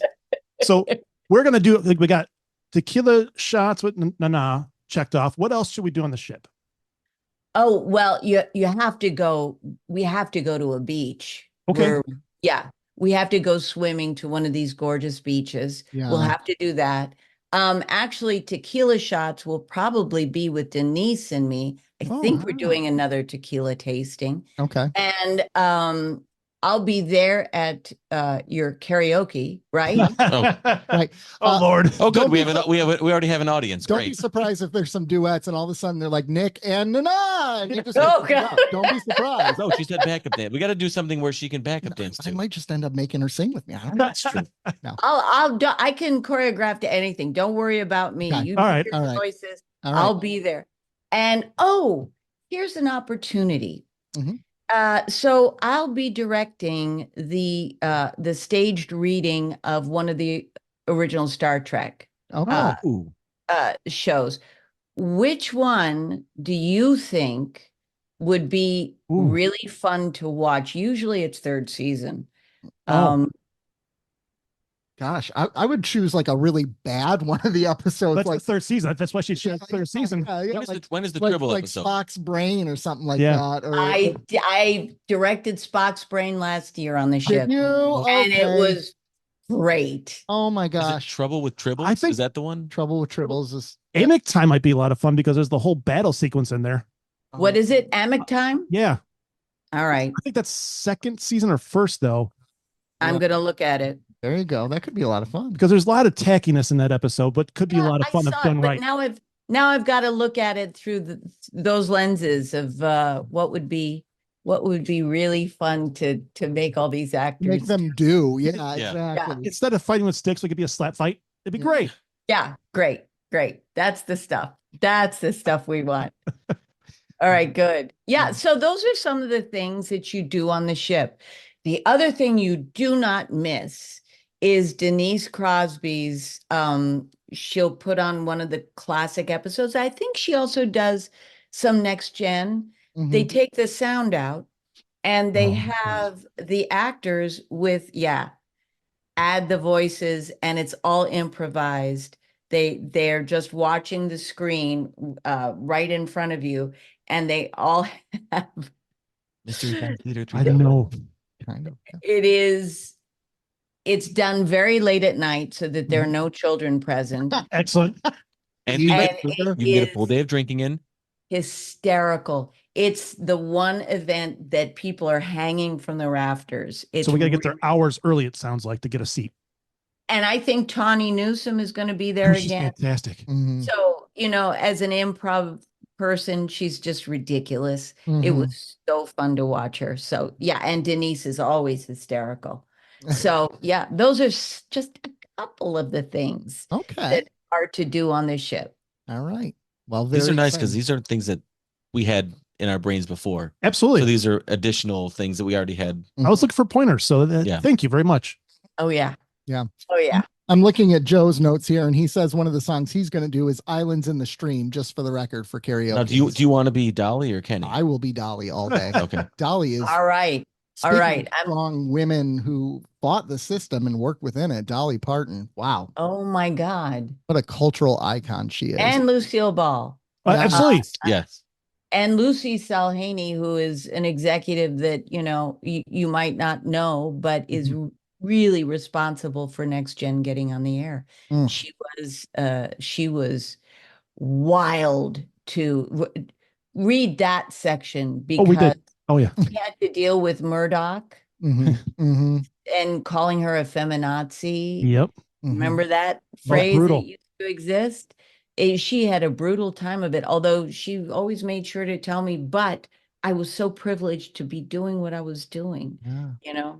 So we're going to do, like, we got tequila shots with Nana checked off. What else should we do on the ship? Oh, well, you have to go. We have to go to a beach. Okay. Yeah, we have to go swimming to one of these gorgeous beaches. Yeah. We'll have to do that. Actually, tequila shots will probably be with Denise and me. I Oh, think we're wow. doing another tequila tasting. Okay. And I'll be there at your karaoke, right? Right. Oh, Lord. Oh, good. Don't We be we already have an audience. Don't be Great. surprised if there's some duets and all of a sudden they're like Nick and Nana. And you just Oh, God. Don't be surprised. Oh, she said backup dance. We got to do something where she can backup dance I too. might just end up making her sing with me. I don't know. That's true. I can choreograph to anything. Don't worry about me. Okay. You All do right. your All right. choices. All I'll right. be there. And here's an opportunity. Mhm. So I'll be directing the staged reading of one of the original Star Trek Okay. Ooh. shows. Which one do you think would be Ooh. really fun to watch? Usually it's third season. Oh. Gosh, I would choose like a really bad one of the episodes. That's like the third season. That's why she chose third season. Yeah, When is the like, Tribble like episode? Spock's brain or something like Yeah. that. Or I directed Spock's brain last year on the ship, did you? and it Okay. was great. Oh my Is it gosh. Trouble with Tribbles? I think- Is that the one? Trouble with Tribbles is Amic time might be a lot of fun because there's the whole battle sequence in there. What is it? Amic time? Yeah. All right. I think that's second season or first, though, I'm Yeah. going to look at it. There you go. That could be a lot of fun. because there's a lot of tackiness in that episode, but could be a lot of I fun if saw it, done but right. now I've got to look at it through those lenses of what would be really fun to make all these actors. Make them do. Yeah, Yeah. exactly. Instead of fighting with sticks, we could be a slap fight. It'd be Yeah. great. Yeah, great. That's the stuff. That's the stuff we want. All right, good. Yeah, so those are some of the things that you do on the ship. The other thing you do not miss is Denise Crosby's, she'll put on one of the classic episodes. I think she also does some next gen. They Mhm. take the sound out and they Oh, have the actors with, add the voices, and it's all improvised. They're just watching the screen right in front of you, and they all have Mystery Science Theater 3. I don't know. Kind of. Yeah. it's done very late at night so that there are no children present. Excellent. And You you, And can it get a full is day of drinking in. hysterical. It's the one event that people are hanging from the rafters. It's So we got to get there really- hours early, it sounds like, to get a seat. And I think Tawny Newsome is going to be there Oh, she's again. fantastic. Mhm. So, as an improv person, she's just ridiculous. It Mhm. was so fun to watch her. So, yeah. And Denise is always hysterical. So, yeah, those are just a couple of the things Okay. that are to do on the ship. All right. Well, These are very nice because exciting. these are things that we had in our brains before. Absolutely. So these are additional things that we already had. I was looking for pointers. So Yeah. thank you very much. Oh, yeah. Yeah. Oh, yeah. I'm looking at Joe's notes here, and he says one of the songs he's going to do is "Islands in the Stream," just for the record for karaoke. Now, do you want to be Dolly or Kenny? I will be Dolly all day. Okay. Dolly is All right. All speaking right. of strong women who fought the system and worked within it. Dolly Parton. Wow, Oh my God. what a cultural icon she is. And Lucille Ball. Yeah. Absolutely. Yes. And Lucy Salhaney, who is an executive that, you might not know, but is really responsible for Next Gen getting on the air. Mm. She was wild to read that section Oh, we because did. Oh, yeah. he had to deal with Murdoch and calling her a feminazi. Yep. Remember that Oh, phrase brutal. that used to exist? She had a brutal time of it, although she always made sure to tell me, but I was so privileged to be doing what I was doing, Yeah.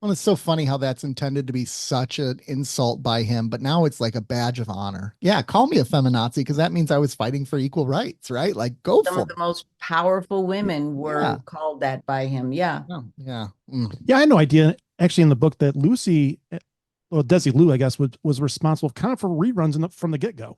Well, it's so funny how that's intended to be such an insult by him, but now it's like a badge of honor. Yeah, call me a feminazi because that means I was fighting for equal rights, right? Like, go Some for of the most powerful women were called that by him. Yeah. it. Yeah. Mm. Yeah, I had no idea actually in the book that Lucy, well, Desi Lou, I guess, was responsible kind of for reruns from the get-go.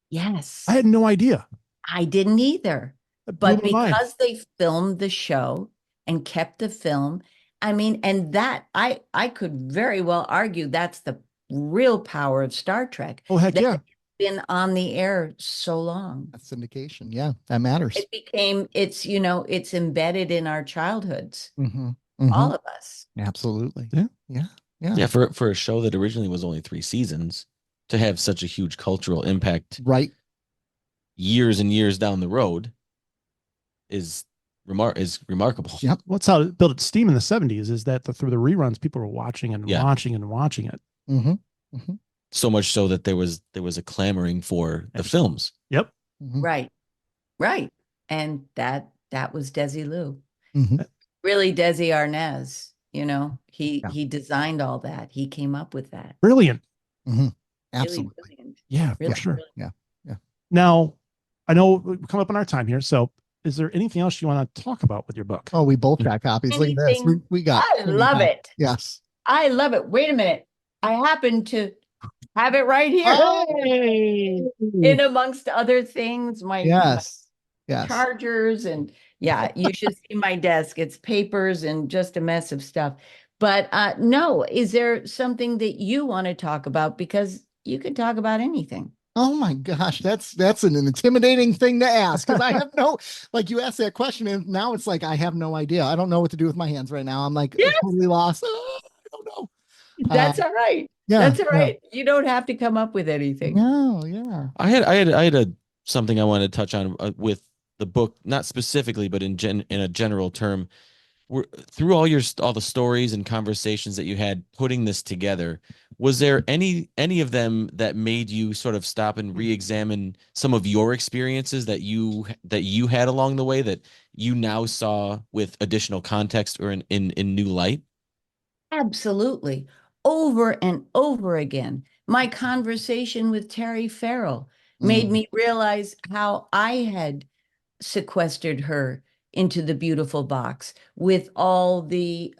Yes. I had no idea. I didn't either. That blew But my mind. because they filmed the show and kept the film, I mean, and that I could very well argue that's the real power of Star Trek. Oh, heck that yeah. it's been on the air so long. That's syndication. Yeah, that matters. It's embedded in our childhoods, Mm-hmm. all of us. Absolutely. Yeah. Yeah, for a show that originally was only 3 seasons to have such a huge cultural impact Right. years and years down the road is remarkable. Yep. Well, that's how it built its steam in the 70s, is that through the reruns, people were watching and watching and watching it. Mm-hmm. So much so that there was a clamoring for the films. Yep. Right. And that was Desi Lou. Mm-hmm. Really, Desi Arnaz, he designed all that. He came up with that. Brilliant. Mm-hmm. Absolutely. Absolutely. Brilliant. Yeah, Really for sure. brilliant. Yeah. Now, I know we're coming up on our time here. So is there anything else you want to talk about with your book? Oh, we both got copies. Look at this. We got. I love it. Yes. I love it. Wait a minute. I happen to have it right here. Hey. In amongst other things, my chargers and you should see my desk. It's papers and just a mess of stuff. But no, is there something that you want to talk about? Because you could talk about anything. Oh my gosh, that's an intimidating thing to ask because I have like you asked that question and now it's like I have no idea. I don't know what to do with my hands right now. I'm like totally lost. I don't know. That's all right. Yeah, that's all right. You don't have to come up with anything. No, yeah. I had something I wanted to touch on with the book, not specifically, but in a general term. Through all the stories and conversations that you had putting this together, was there any of them that made you sort of stop and re-examine some of your experiences that you had along the way that you now saw with additional context or in new light? Absolutely. Over and over again. My conversation with Terry Farrell made me realize how I had sequestered her into the beautiful box with all the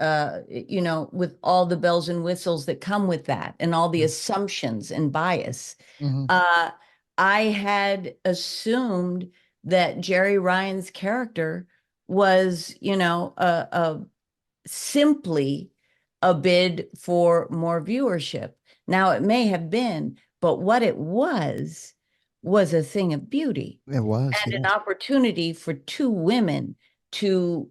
with all the bells and whistles that come with that and all the assumptions and bias. I had assumed that Jerry Ryan's character was simply a bid for more viewership. Now it may have been, but what it was a thing of beauty. It was. And an opportunity for two women to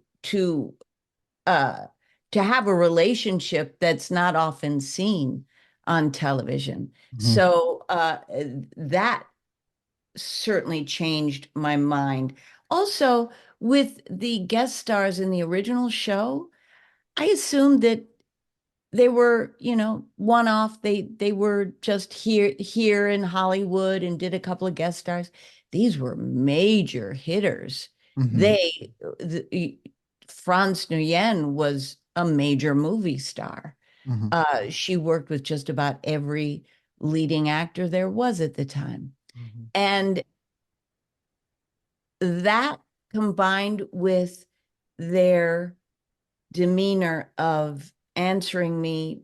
have a relationship that's not often seen on television. So that certainly changed my mind. Also, with the guest stars in the original show, I assumed that they were, one-off. They were just here in Hollywood and did a couple of guest stars. These were major hitters. Franz Nguyen was a major movie star. She worked with just about every leading actor there was at the time. And that combined with their demeanor of answering me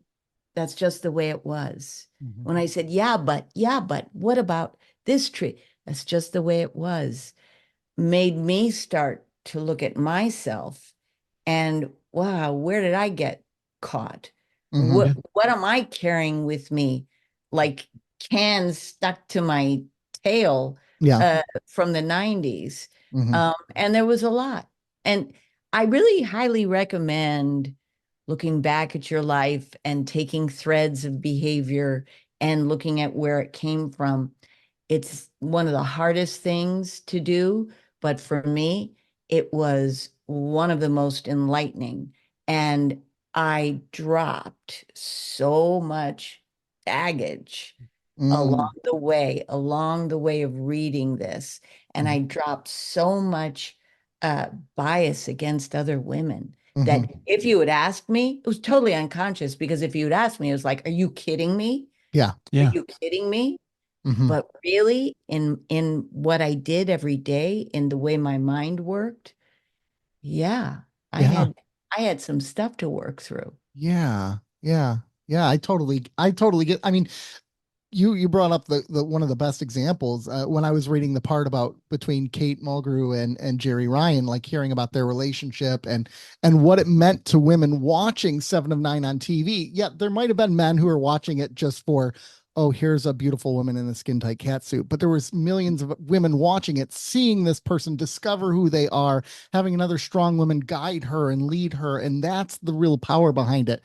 that's just the way it was. Mhm. When I said, yeah, but what about this tree? That's just the way it was. Made me start to look at myself and wow, where did I get caught? Mhm. What am I carrying with me? Like cans stuck to my tail Yeah. from the 90s. Mhm. And there was a lot. And I really highly recommend looking back at your life and taking threads of behavior and looking at where it came from. It's one of the hardest things to do, but for me, it was one of the most enlightening. And I dropped so much baggage Mm. along the way of reading this. And Mhm. I dropped so much bias against other women that Mhm. if you had asked me, it was totally unconscious because if you had asked me, it was like, are you kidding me? Yeah. Are Yeah. you kidding me? Mhm. But really, in what I did every day, in the way my mind worked, yeah, I Yeah. had I had some stuff to work through. Yeah. Yeah. Yeah. I totally get. I mean, you brought up the one of the best examples when I was reading the part about between Kate Mulgrew and Jerry Ryan, like hearing about their relationship and what it meant to women watching Seven of Nine on TV. Yeah, there might have been men who were watching it just for, oh, here's a beautiful woman in a skin tight cat suit, but there was millions of women watching it, seeing this person discover who they are, having another strong woman guide her and lead her, and that's the real power behind it.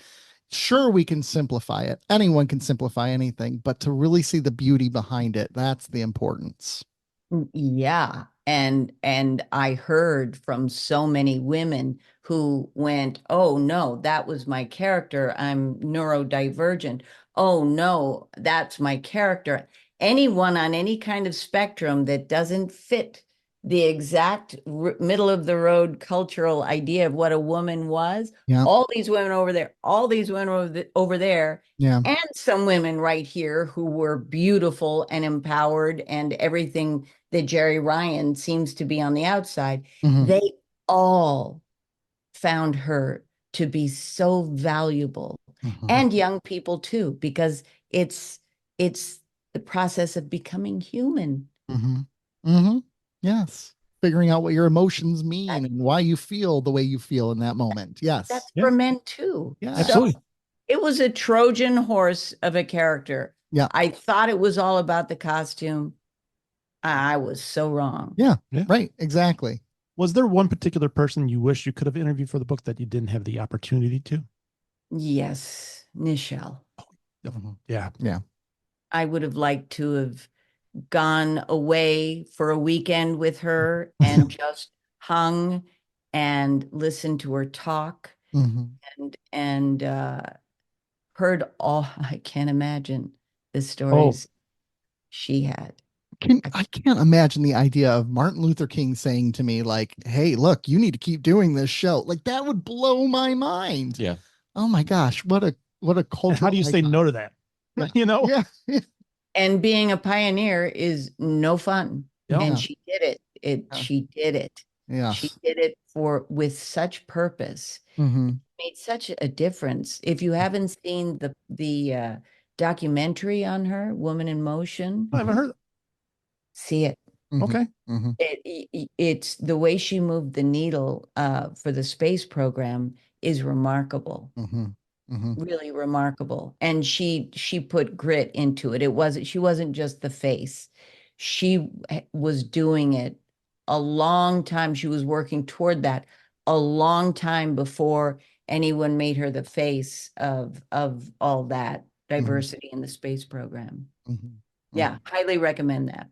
Sure, we can simplify it. Anyone can simplify anything, but to really see the beauty behind it, that's the importance. Yeah. And I heard from so many women who went, "Oh no, that was my character. I'm neurodivergent. Oh no, that's my character." Anyone on any kind of spectrum that doesn't fit the exact middle of the road cultural idea of what a woman was, Yeah. all these women over there, all these women over there, Yeah. and some women right here who were beautiful and empowered and everything that Jerry Ryan seems to be on the outside, Mhm. they all found her to be so valuable. Mhm. And young people too, because it's the process of becoming human. Mhm. Mhm. Yes. Figuring out what your emotions That, mean and why you feel the way you feel in that moment. Yes. that's Yeah. for men too. Yes. So Absolutely. it was a Trojan horse of a character. Yeah. I thought it was all about the costume. I was so wrong. Yeah. Yeah. Right. Exactly. Was there one particular person you wish you could have interviewed for the book that you didn't have the opportunity to? Yes, Nichelle. Mhm. Yeah. Yeah. I would have liked to have gone away for a weekend with her and just hung and listened to her talk Mhm. and heard all I can't imagine the Oh, stories she had. I can't imagine the idea of Martin Luther King saying to me, like, hey, look, you need to keep doing this show. Like that would blow my mind. Yeah. Oh my gosh, what a and how cultural do you say icon. no to that? Yeah. You know? Yeah. And being a pioneer is no fun. Yep. And Yeah. she did it. Yeah. She did it. She Yes. did it for with such purpose. Hmm. Made such a difference. If you haven't seen the documentary on her, Woman in Motion, I haven't heard. see it. Hmm. Okay. Hmm. It's the way she moved the needle for the space program is remarkable, Hmm. Hmm. really remarkable. And she put grit into it. She wasn't just the face. She was doing it a long time. She was working toward that a long time before anyone made her the face of all that Hmm. diversity in the space program. Hmm. Yeah, highly recommend that.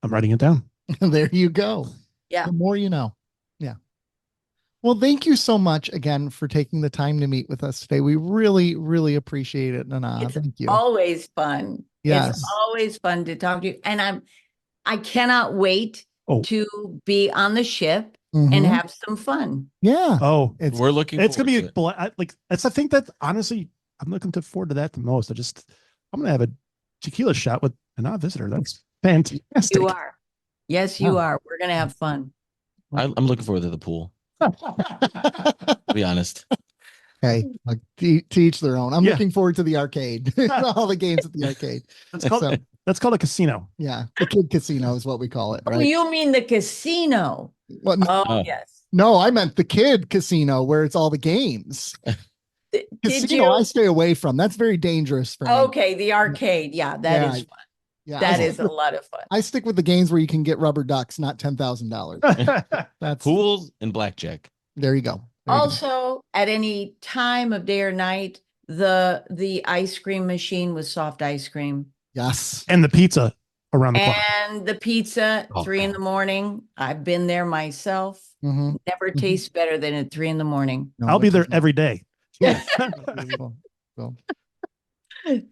I'm writing it down. There you go. Yeah. The more you know. Yeah. Well, thank you so much again for taking the time to meet with us today. We really, really appreciate it, Nana. It's Thank you. always fun. It's Yes. always fun to talk to you. And I cannot wait Oh, to be on the ship and Hmm. have some fun. Yeah. oh, We're looking it's gonna forward be to it. like it's. I think that honestly, I'm looking forward to that the most. I'm gonna have a tequila shot with a non-visitor. That's fantastic. You are. Yes, you Wow. are. We're going to have fun. I'm looking forward to the pool. To be honest. Hey, like, to each their own. I'm Yeah. looking forward to the arcade. All the games at the arcade. That's called a casino. Yeah, the kid casino is what we call it, Oh, right? you mean the casino? Well, Oh, yes. no, I meant the kid casino where it's all the games. Did Casino, you? I stay away from. That's very dangerous for me. Okay, the arcade. Yeah, that is fun. Yeah, That is a lot of fun. I stick with the games where you can get rubber ducks, not $10,000. That's Pools and blackjack. There you go. Also, at any time of day or night, the ice cream machine with soft ice cream. Yes. And the pizza around the corner. And the pizza, 3 in the morning. I've been there myself. Mhm. Never tastes better than at 3 in the morning. No, I'll be it there doesn't. every day. Yeah. Well,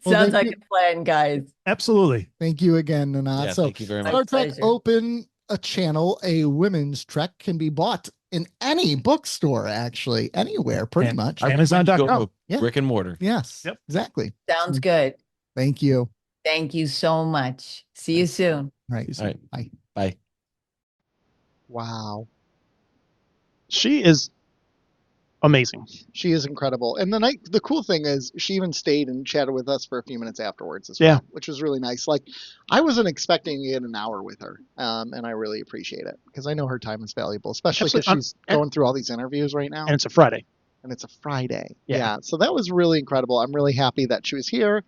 Sounds like thank a plan, guys. Absolutely. thank you again, Nana. Yeah, So thank you very much. Star Trek pleasure. Open a channel, a women's Trek can be bought in any bookstore, actually, anywhere, pretty And much. Amazon.com. Go Yeah. brick and mortar. Yes. Yep. Exactly. Sounds good. Thank you. Thank you so much. See you soon. All right. All right. Bye. Bye. Wow. She is amazing. She is incredible. And the cool thing is she even stayed and chatted with us for a few minutes afterwards as Yeah. well, which was really nice. Like, I wasn't expecting to get an hour with her. And I really appreciate it because I know her time is valuable, especially because Absolutely. she's going through all these interviews right now. And it's a Friday. And it's a Friday. Yeah. So that was really incredible. I'm really happy that she was here.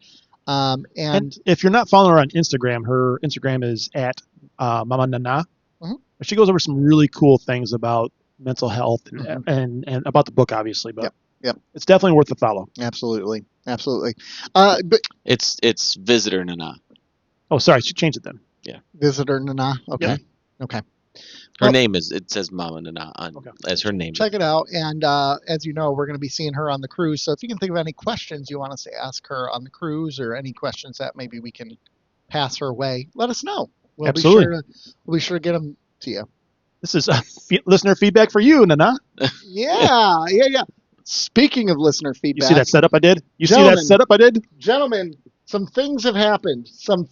And if you're not following her on Instagram, her Instagram is at Mama Nana. Mhm. She goes over some really cool things about mental health and about the book, obviously. But Yep. it's definitely worth a follow. Absolutely. But It's visitor Nana. Oh, sorry, she changed it then. visitor Nana. Okay. Yep. Okay. Her Well- name it says Mama Nana as her name. Check it out. And as you know, we're going to be seeing her on the cruise. So if you can think of any questions you want us to ask her on the cruise or any questions that maybe we can pass her way, let us know. We'll Absolutely. be sure to get them to you. This is listener feedback for you, Nana. Yeah. Speaking of listener You feedback, see that setup I did? You see Gentlemen. that setup I did? gentlemen, some things have happened. Hold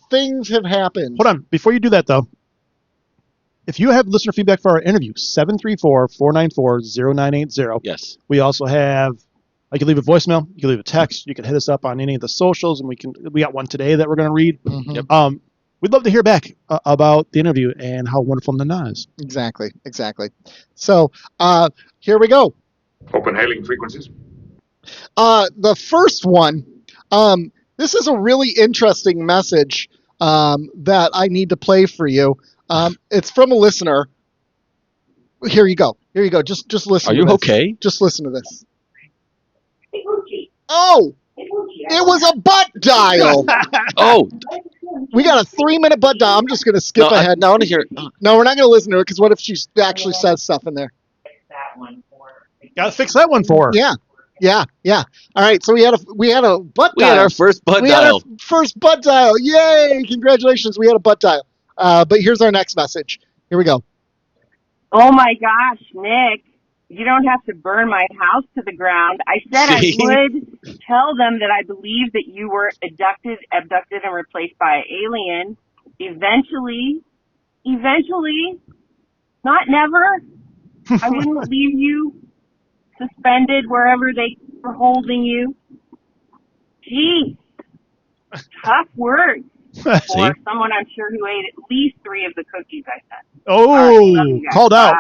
on. Before you do that, though, if you have listener feedback for our interview, 734-494-0980. Yes. We also have, you can leave a voicemail, you can leave a text, you can hit us up on any of the socials, and we got one today that we're going to read. Mhm. Yep. We'd love to hear back about the interview and how wonderful Nana is. Exactly. So here we go. Open hailing frequencies. The first one, this is a really interesting message that I need to play for you. It's from a listener. Here you go. Just listen. Are to you this. okay? Just listen to this. Oh, it was a butt dial. Oh, We got a 3-minute butt dial. I'm just going to skip no, ahead. I want to hear. No, we're not going to listen to it because what if she actually says stuff in there? Got to fix that one for her. Yeah. All right. So we had a butt We dial. had our first butt We had dial. our first butt dial. Yay! Congratulations. We had a butt dial. But here's our next message. Here we go. Oh my gosh, Nick, you don't have to burn my house to the ground. I said See? I would tell them that I believe that you were abducted and replaced by an alien. Eventually, not never, I wouldn't leave you suspended wherever they were holding you. Geez, tough words for See? someone I'm sure who ate at least 3 of the cookies I sent. Oh, All right, love you guys. called out.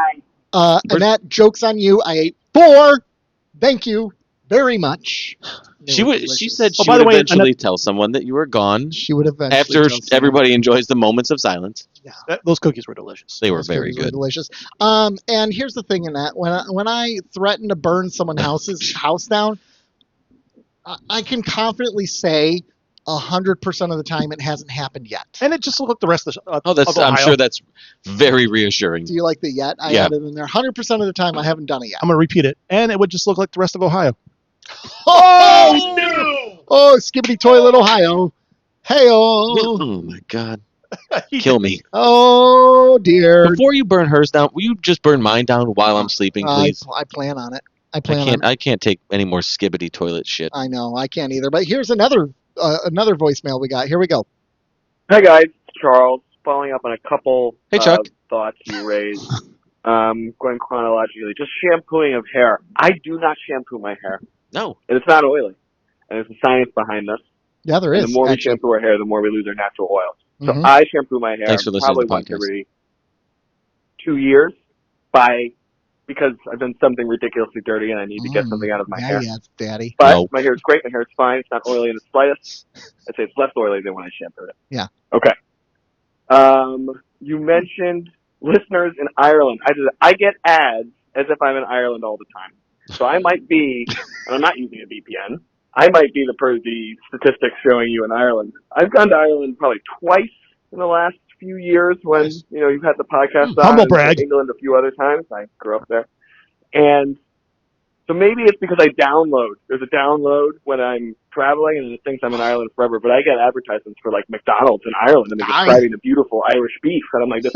Bye. Annette, joke's on you. I ate 4. Thank you very much. They She were would. delicious. She said Oh, she by would the way, eventually tell someone that you were gone She would eventually after tell someone. everybody enjoys the moments of silence. Those cookies were delicious. They were Those very cookies were good. delicious. And here's the thing in that when I threaten to burn someone's house down, I can confidently say 100% of the time it hasn't happened yet. And it just looked like the rest of the Oh, that's. of I'm Ohio. sure that's very reassuring. Do you like the yet? I Yeah. added in there. 100% of the time I haven't done it yet. I'm going to repeat it. And it would just look like the rest of Ohio. Oh, no! Oh, Skibbity Toilet, Ohio. Hey-oh. Oh my God! Kill me. Oh, dear. Before you burn hers down, will you just burn mine down while I'm sleeping, please? I plan on it. I can't take any more skibbity toilet shit. I know. I can't either. But here's another voicemail we got. Here we go. Hi guys, it's Charles. Following up on a couple Hey, Chuck. thoughts you raised. Going chronologically, just shampooing of hair. I do not shampoo my hair. No. And it's not oily. And there's a science behind this. Yeah, there And is. the more we actually. shampoo our hair, the more we lose our natural oils. So Mhm. I shampoo my hair Thanks for listening probably to the once podcast. every 2 years because I've done something ridiculously dirty and I need to get something out of my hair. Yeah, Daddy. But No. my hair is great. My hair is fine. It's not oily in the slightest. I'd say it's less oily than when I shampooed it. Yeah. Okay. You mentioned listeners in Ireland. I get ads as if I'm in Ireland all the time. So I might be, and I'm not using a VPN, I might be the statistics showing you in Ireland. I've gone to Ireland probably twice in the last few years when, you've had the podcast on. Humble and brag. England a few other times. I grew up there. And so maybe it's because I download. There's a download when I'm traveling and it thinks I'm in Ireland forever, but I get advertisements for like McDonald's in Ireland and they're describing the beautiful Irish beef. And I'm like, this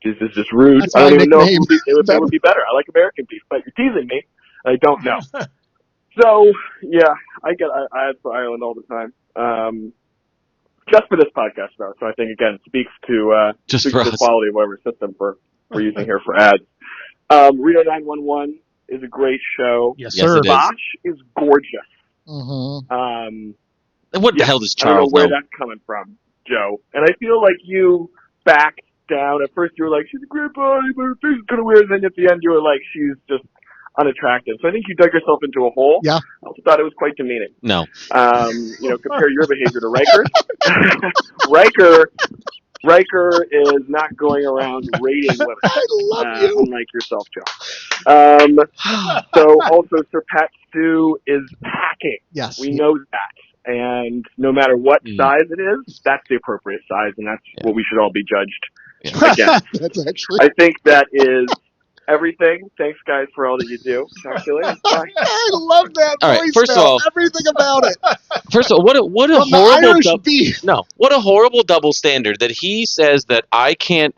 is just rude. That's I don't my even know if nickname. it would be better. I like American beef, but you're teasing me. I don't know. So, yeah, I get ads for Ireland all the time. Just for this podcast, though. So I think, again, it speaks to the quality of whatever system we're using here for ads. Reno 911 is a great show. Yes, Yes, sir. it is. Bosch is gorgeous. Mm-hmm. And what the hell does I don't Charles know where know? that's coming from, Joe. And I feel like you backed down. At first you were like, she's a great body, but her face is kind of weird. And then at the end you were like, she's just unattractive. So I think you dug yourself into a hole. Yeah. I also thought it was quite demeaning. No. Compare your behavior to Riker's. Riker is not going around rating women. I love you. Unlike yourself, Joe. So also Sir Pat Stew is packing. Yes. We know that. And no matter what size it is, that's the appropriate size, and that's what we should all be judged against. That's actually. I think that is everything. Thanks, guys, for all that you do. Talk to you later. Bye. I love that All right, voicemail. first of all- Everything about it. First of all, what a From the horrible Irish beef. what a horrible double standard that he says that I can't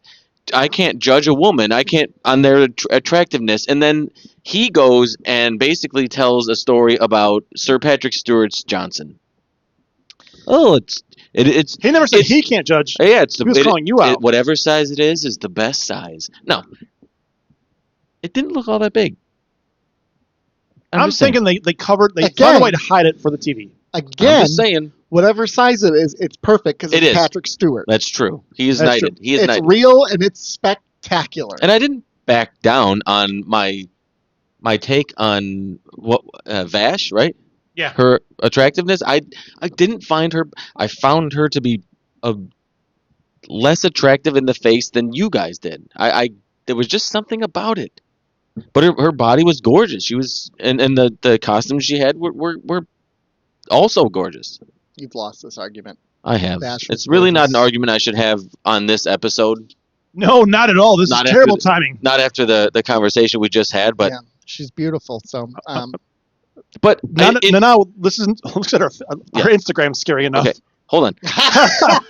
judge a woman. I can't on their attractiveness, and then he goes and basically tells a story about Sir Patrick Stewart's Johnson. Oh, it's He never said he can't judge. yeah, it's He was calling you out. whatever size it is the best size. No, it didn't look all that big. I'm just saying. thinking they covered. They Again. found a way to hide it for the TV. I'm Again, just saying whatever size it is, it's perfect because It it's is. Patrick Stewart. that's true. He is That's knighted. true. He is It's knighted. real and it's spectacular. And I didn't back down on my take on what Vash, right? Yeah. Her attractiveness. I didn't find her. I found her to be less attractive in the face than you guys did. There was just something about it. But her body was gorgeous. She was, and the costumes she had were also gorgeous. You've lost this argument. I have. Vash was It's really not an gorgeous. argument I should have on this episode. No, not at all. This Not is after terrible the- timing. Not after the conversation we just had, but Yeah, she's beautiful. So, but Now, this isn't. Look at our Yeah. Instagram. Scary enough. Okay, hold on.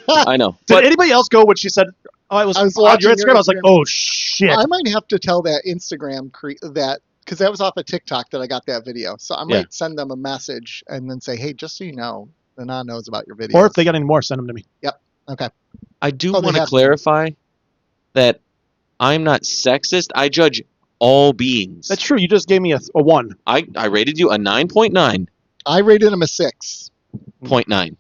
I know. Did But anybody else go when she said, "Oh, I was on watching your your Instagram"? I was like, Instagram. "Oh shit!" I might have to tell that Instagram that because that was off of TikTok that I got that video. So I might Yeah. send them a message and then say, hey, just so you know, Nana knows about your video. Or if they got any more, send them to me. Okay. I do Oh, they want to have to. clarify that I'm not sexist. I judge all beings. That's true. You just gave me a 1. I rated you a 9.9. I rated him a 6. 0.9.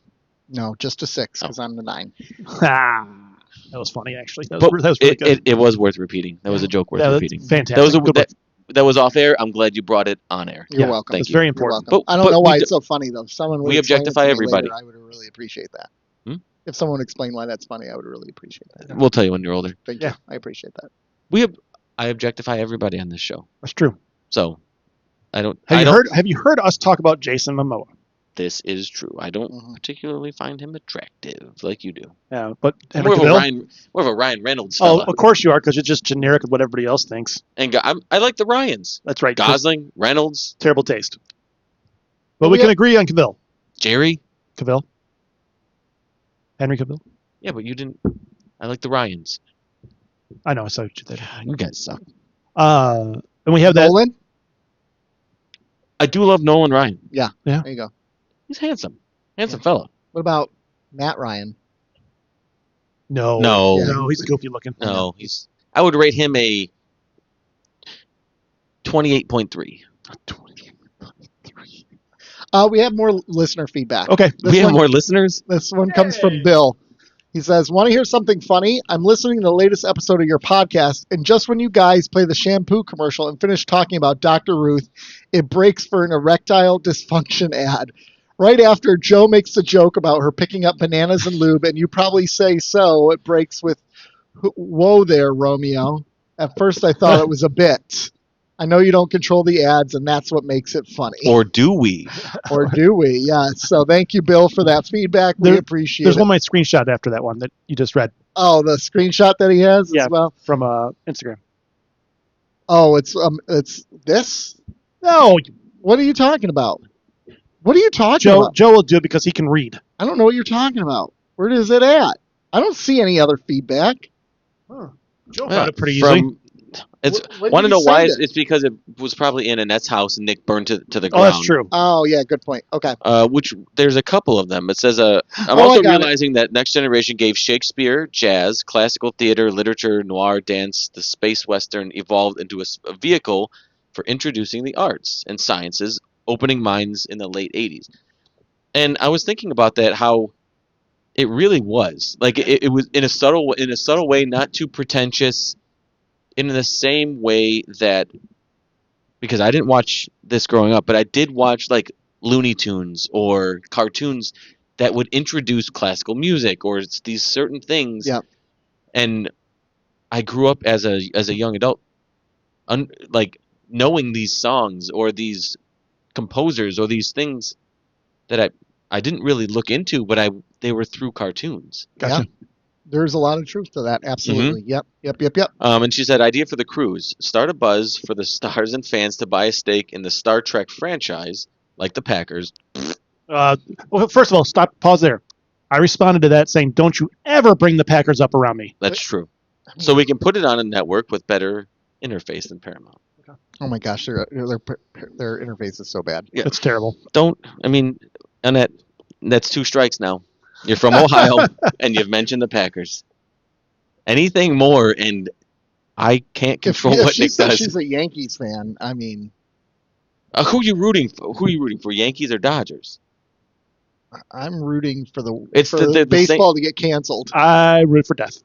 No, just a Oh. 6 because I'm the 9. That was funny, actually. That But was pretty good. it was worth repeating. That was a joke worth Yeah, that's repeating. fantastic. That was Good that was off air. I'm glad you brought it on air. You're Yeah, welcome. Thank It's you. very You're important. welcome. But- I don't but know why we it's so funny though. If someone would we explain it objectify to me everybody. later, I would really appreciate that. Hmm? If someone explained why that's funny, I would really appreciate that. We'll tell you when you're older. Thank Yeah. you. I appreciate that. I objectify everybody on this show. That's true. So I don't. Have you heard us talk about Jason Momoa? This is true. I don't Mhm. particularly find him attractive like you do. Yeah, but I'm Henry more Cavill? of a Ryan Reynolds Oh, fella. of course you are, because you're just generic with what everybody else thinks. And I like the Ryans. That's right. Gosling, Reynolds, Terrible taste. But we can agree on Cavill. Jerry. Cavill. Henry Cavill. Yeah, but you didn't. I like the Ryans. I know. I saw what you did. God, you guys suck. And we have that. Nolan? I do love Nolan Ryan. Yeah. Yeah. There you go. He's handsome. Handsome fella. What about Matt Ryan? No. No. Yeah. No, he's goofy looking. No, he's. I would rate him a 28.3. We have more listener feedback. Okay. We have more listeners? This one comes from Bill. He says, want to hear something funny? I'm listening to the latest episode of your podcast, and just when you guys play the shampoo commercial and finish talking about Dr. Ruth, it breaks for an erectile dysfunction ad. Right after Joe makes the joke about her picking up bananas and lube, and you probably say so, it breaks with, whoa there, Romeo. At first I thought it was a bit. I know you don't control the ads, and that's what makes it funny. Or do we? Or do we? Yeah. So thank you, Bill, for that feedback. We appreciate it. There's one my screenshot after that one that you just read. Oh, the screenshot that he has as well? From Instagram. Oh, it's this? No. What are you talking about? What are you talking about? Joe will do it because he can read. I don't know what you're talking about. Where is it at? I don't see any other feedback. Joe found it pretty easily. Want to know why? It's because it was probably in Annette's house and Nick burned to the ground. Oh, that's true. Oh, yeah, good point. Okay. Which there's a couple of them. It says, I'm also realizing that Next Generation gave Shakespeare, jazz, classical theater, literature, noir, dance, the space western evolved into a vehicle for introducing the arts and sciences, opening minds in the late 80s. And I was thinking about that, how it really was. Like, it was in a subtle way, not too pretentious, in the same way that, because I didn't watch this growing up, but I did watch like Looney Tunes or cartoons that would introduce classical music or these certain things. Yeah. And I grew up as a young adult, like knowing these songs or these composers or these things that I didn't really look into, but they were through cartoons. Gotcha. Yeah. There's a lot of truth to that. Absolutely. Mm-hmm. Yep. And she said, idea for the cruise. Start a buzz for the stars and fans to buy a stake in the Star Trek franchise, like the Packers. Well, first of all, pause there. I responded to that saying, don't you ever bring the Packers up around me. That's true. So we can put it on a network with better interface than Paramount. Okay. Oh my gosh, their interface is so bad. Yeah. It's terrible. Annette, that's 2 strikes now. You're from Ohio, and you've mentioned the Packers. Anything more, and I can't control what Nick does. She's a Yankees fan. I mean, who are you rooting for? Who are you rooting for, Yankees or Dodgers? I'm rooting for the baseball to get canceled. I root for death.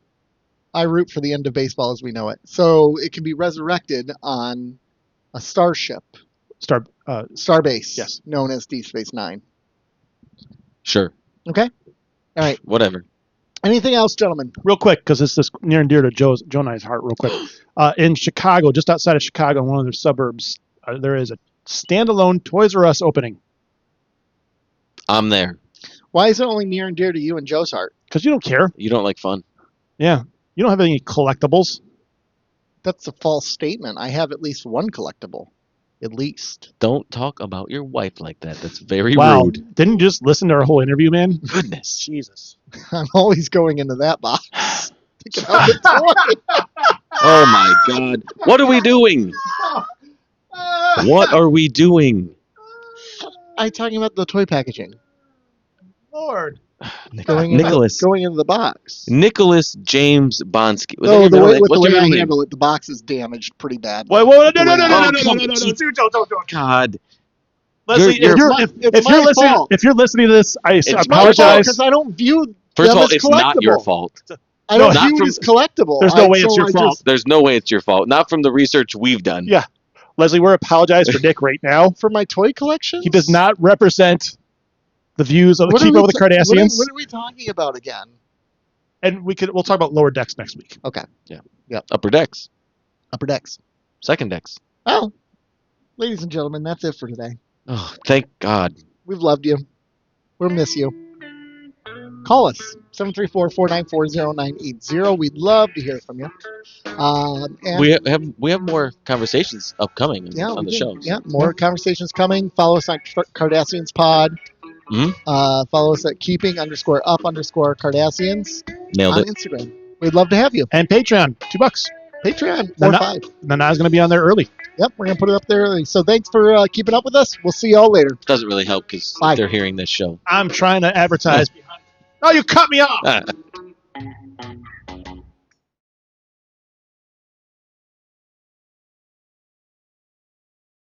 I root for the end of baseball as we know it, so it can be resurrected on a starship, starbase, yes, known as Deep Space Nine. Sure. Okay. All right. Whatever. Anything else, gentlemen? Real quick, because this is near and dear to Joe and I's heart, real quick. In Chicago, just outside of Chicago, in one of their suburbs, there is a standalone Toys R Us opening. I'm there. Why is it only near and dear to you and Joe's heart? Because you don't care. You don't like fun. Yeah. You don't have any collectibles. That's a false statement. I have at least one collectible. At least. Don't talk about your wife like that. That's very rude. Didn't you just listen to our whole interview, man? Goodness. Jesus. I'm always going into that box. Picking out the toy. Oh my God. What are we doing? What are we doing? I'm talking about the toy packaging. Lord. Going into the box. Nicholas James Bonsky. No, the way I handle it, the box is damaged pretty bad. Wait, no. God. Leslie, if you're listening to this, I apologize. Because I don't view First of all, it's not your fault. I don't view it as collectible. There's no way it's your fault. There's no way it's your fault. Not from the research we've done. Yeah. Leslie, we're apologizing for Nick right now. For my toy collection? He does not represent the views of the Keep Up with the Cardassians. What are we talking about again? And we'll talk about lower decks next week. Okay. Yeah. Upper decks. Second decks. Oh. Ladies and gentlemen, that's it for today. Oh, thank God. We've loved you. We'll miss you. Call us, 734-494-0980. We'd love to hear from you. And we have more conversations upcoming on the show. Yeah, more conversations coming. Follow us on Cardassians Pod. Mm-hmm. Follow us at keeping_up_Cardassians. Nailed on it. Instagram. We'd love to have you. And Patreon, $2. Patreon, $4.05. Nana's going to be on there early. Yep, we're going to put it up there early. So thanks for keeping up with us. We'll see y'all later. Doesn't really help because they're hearing this show. I'm trying to advertise. Oh, you cut me off.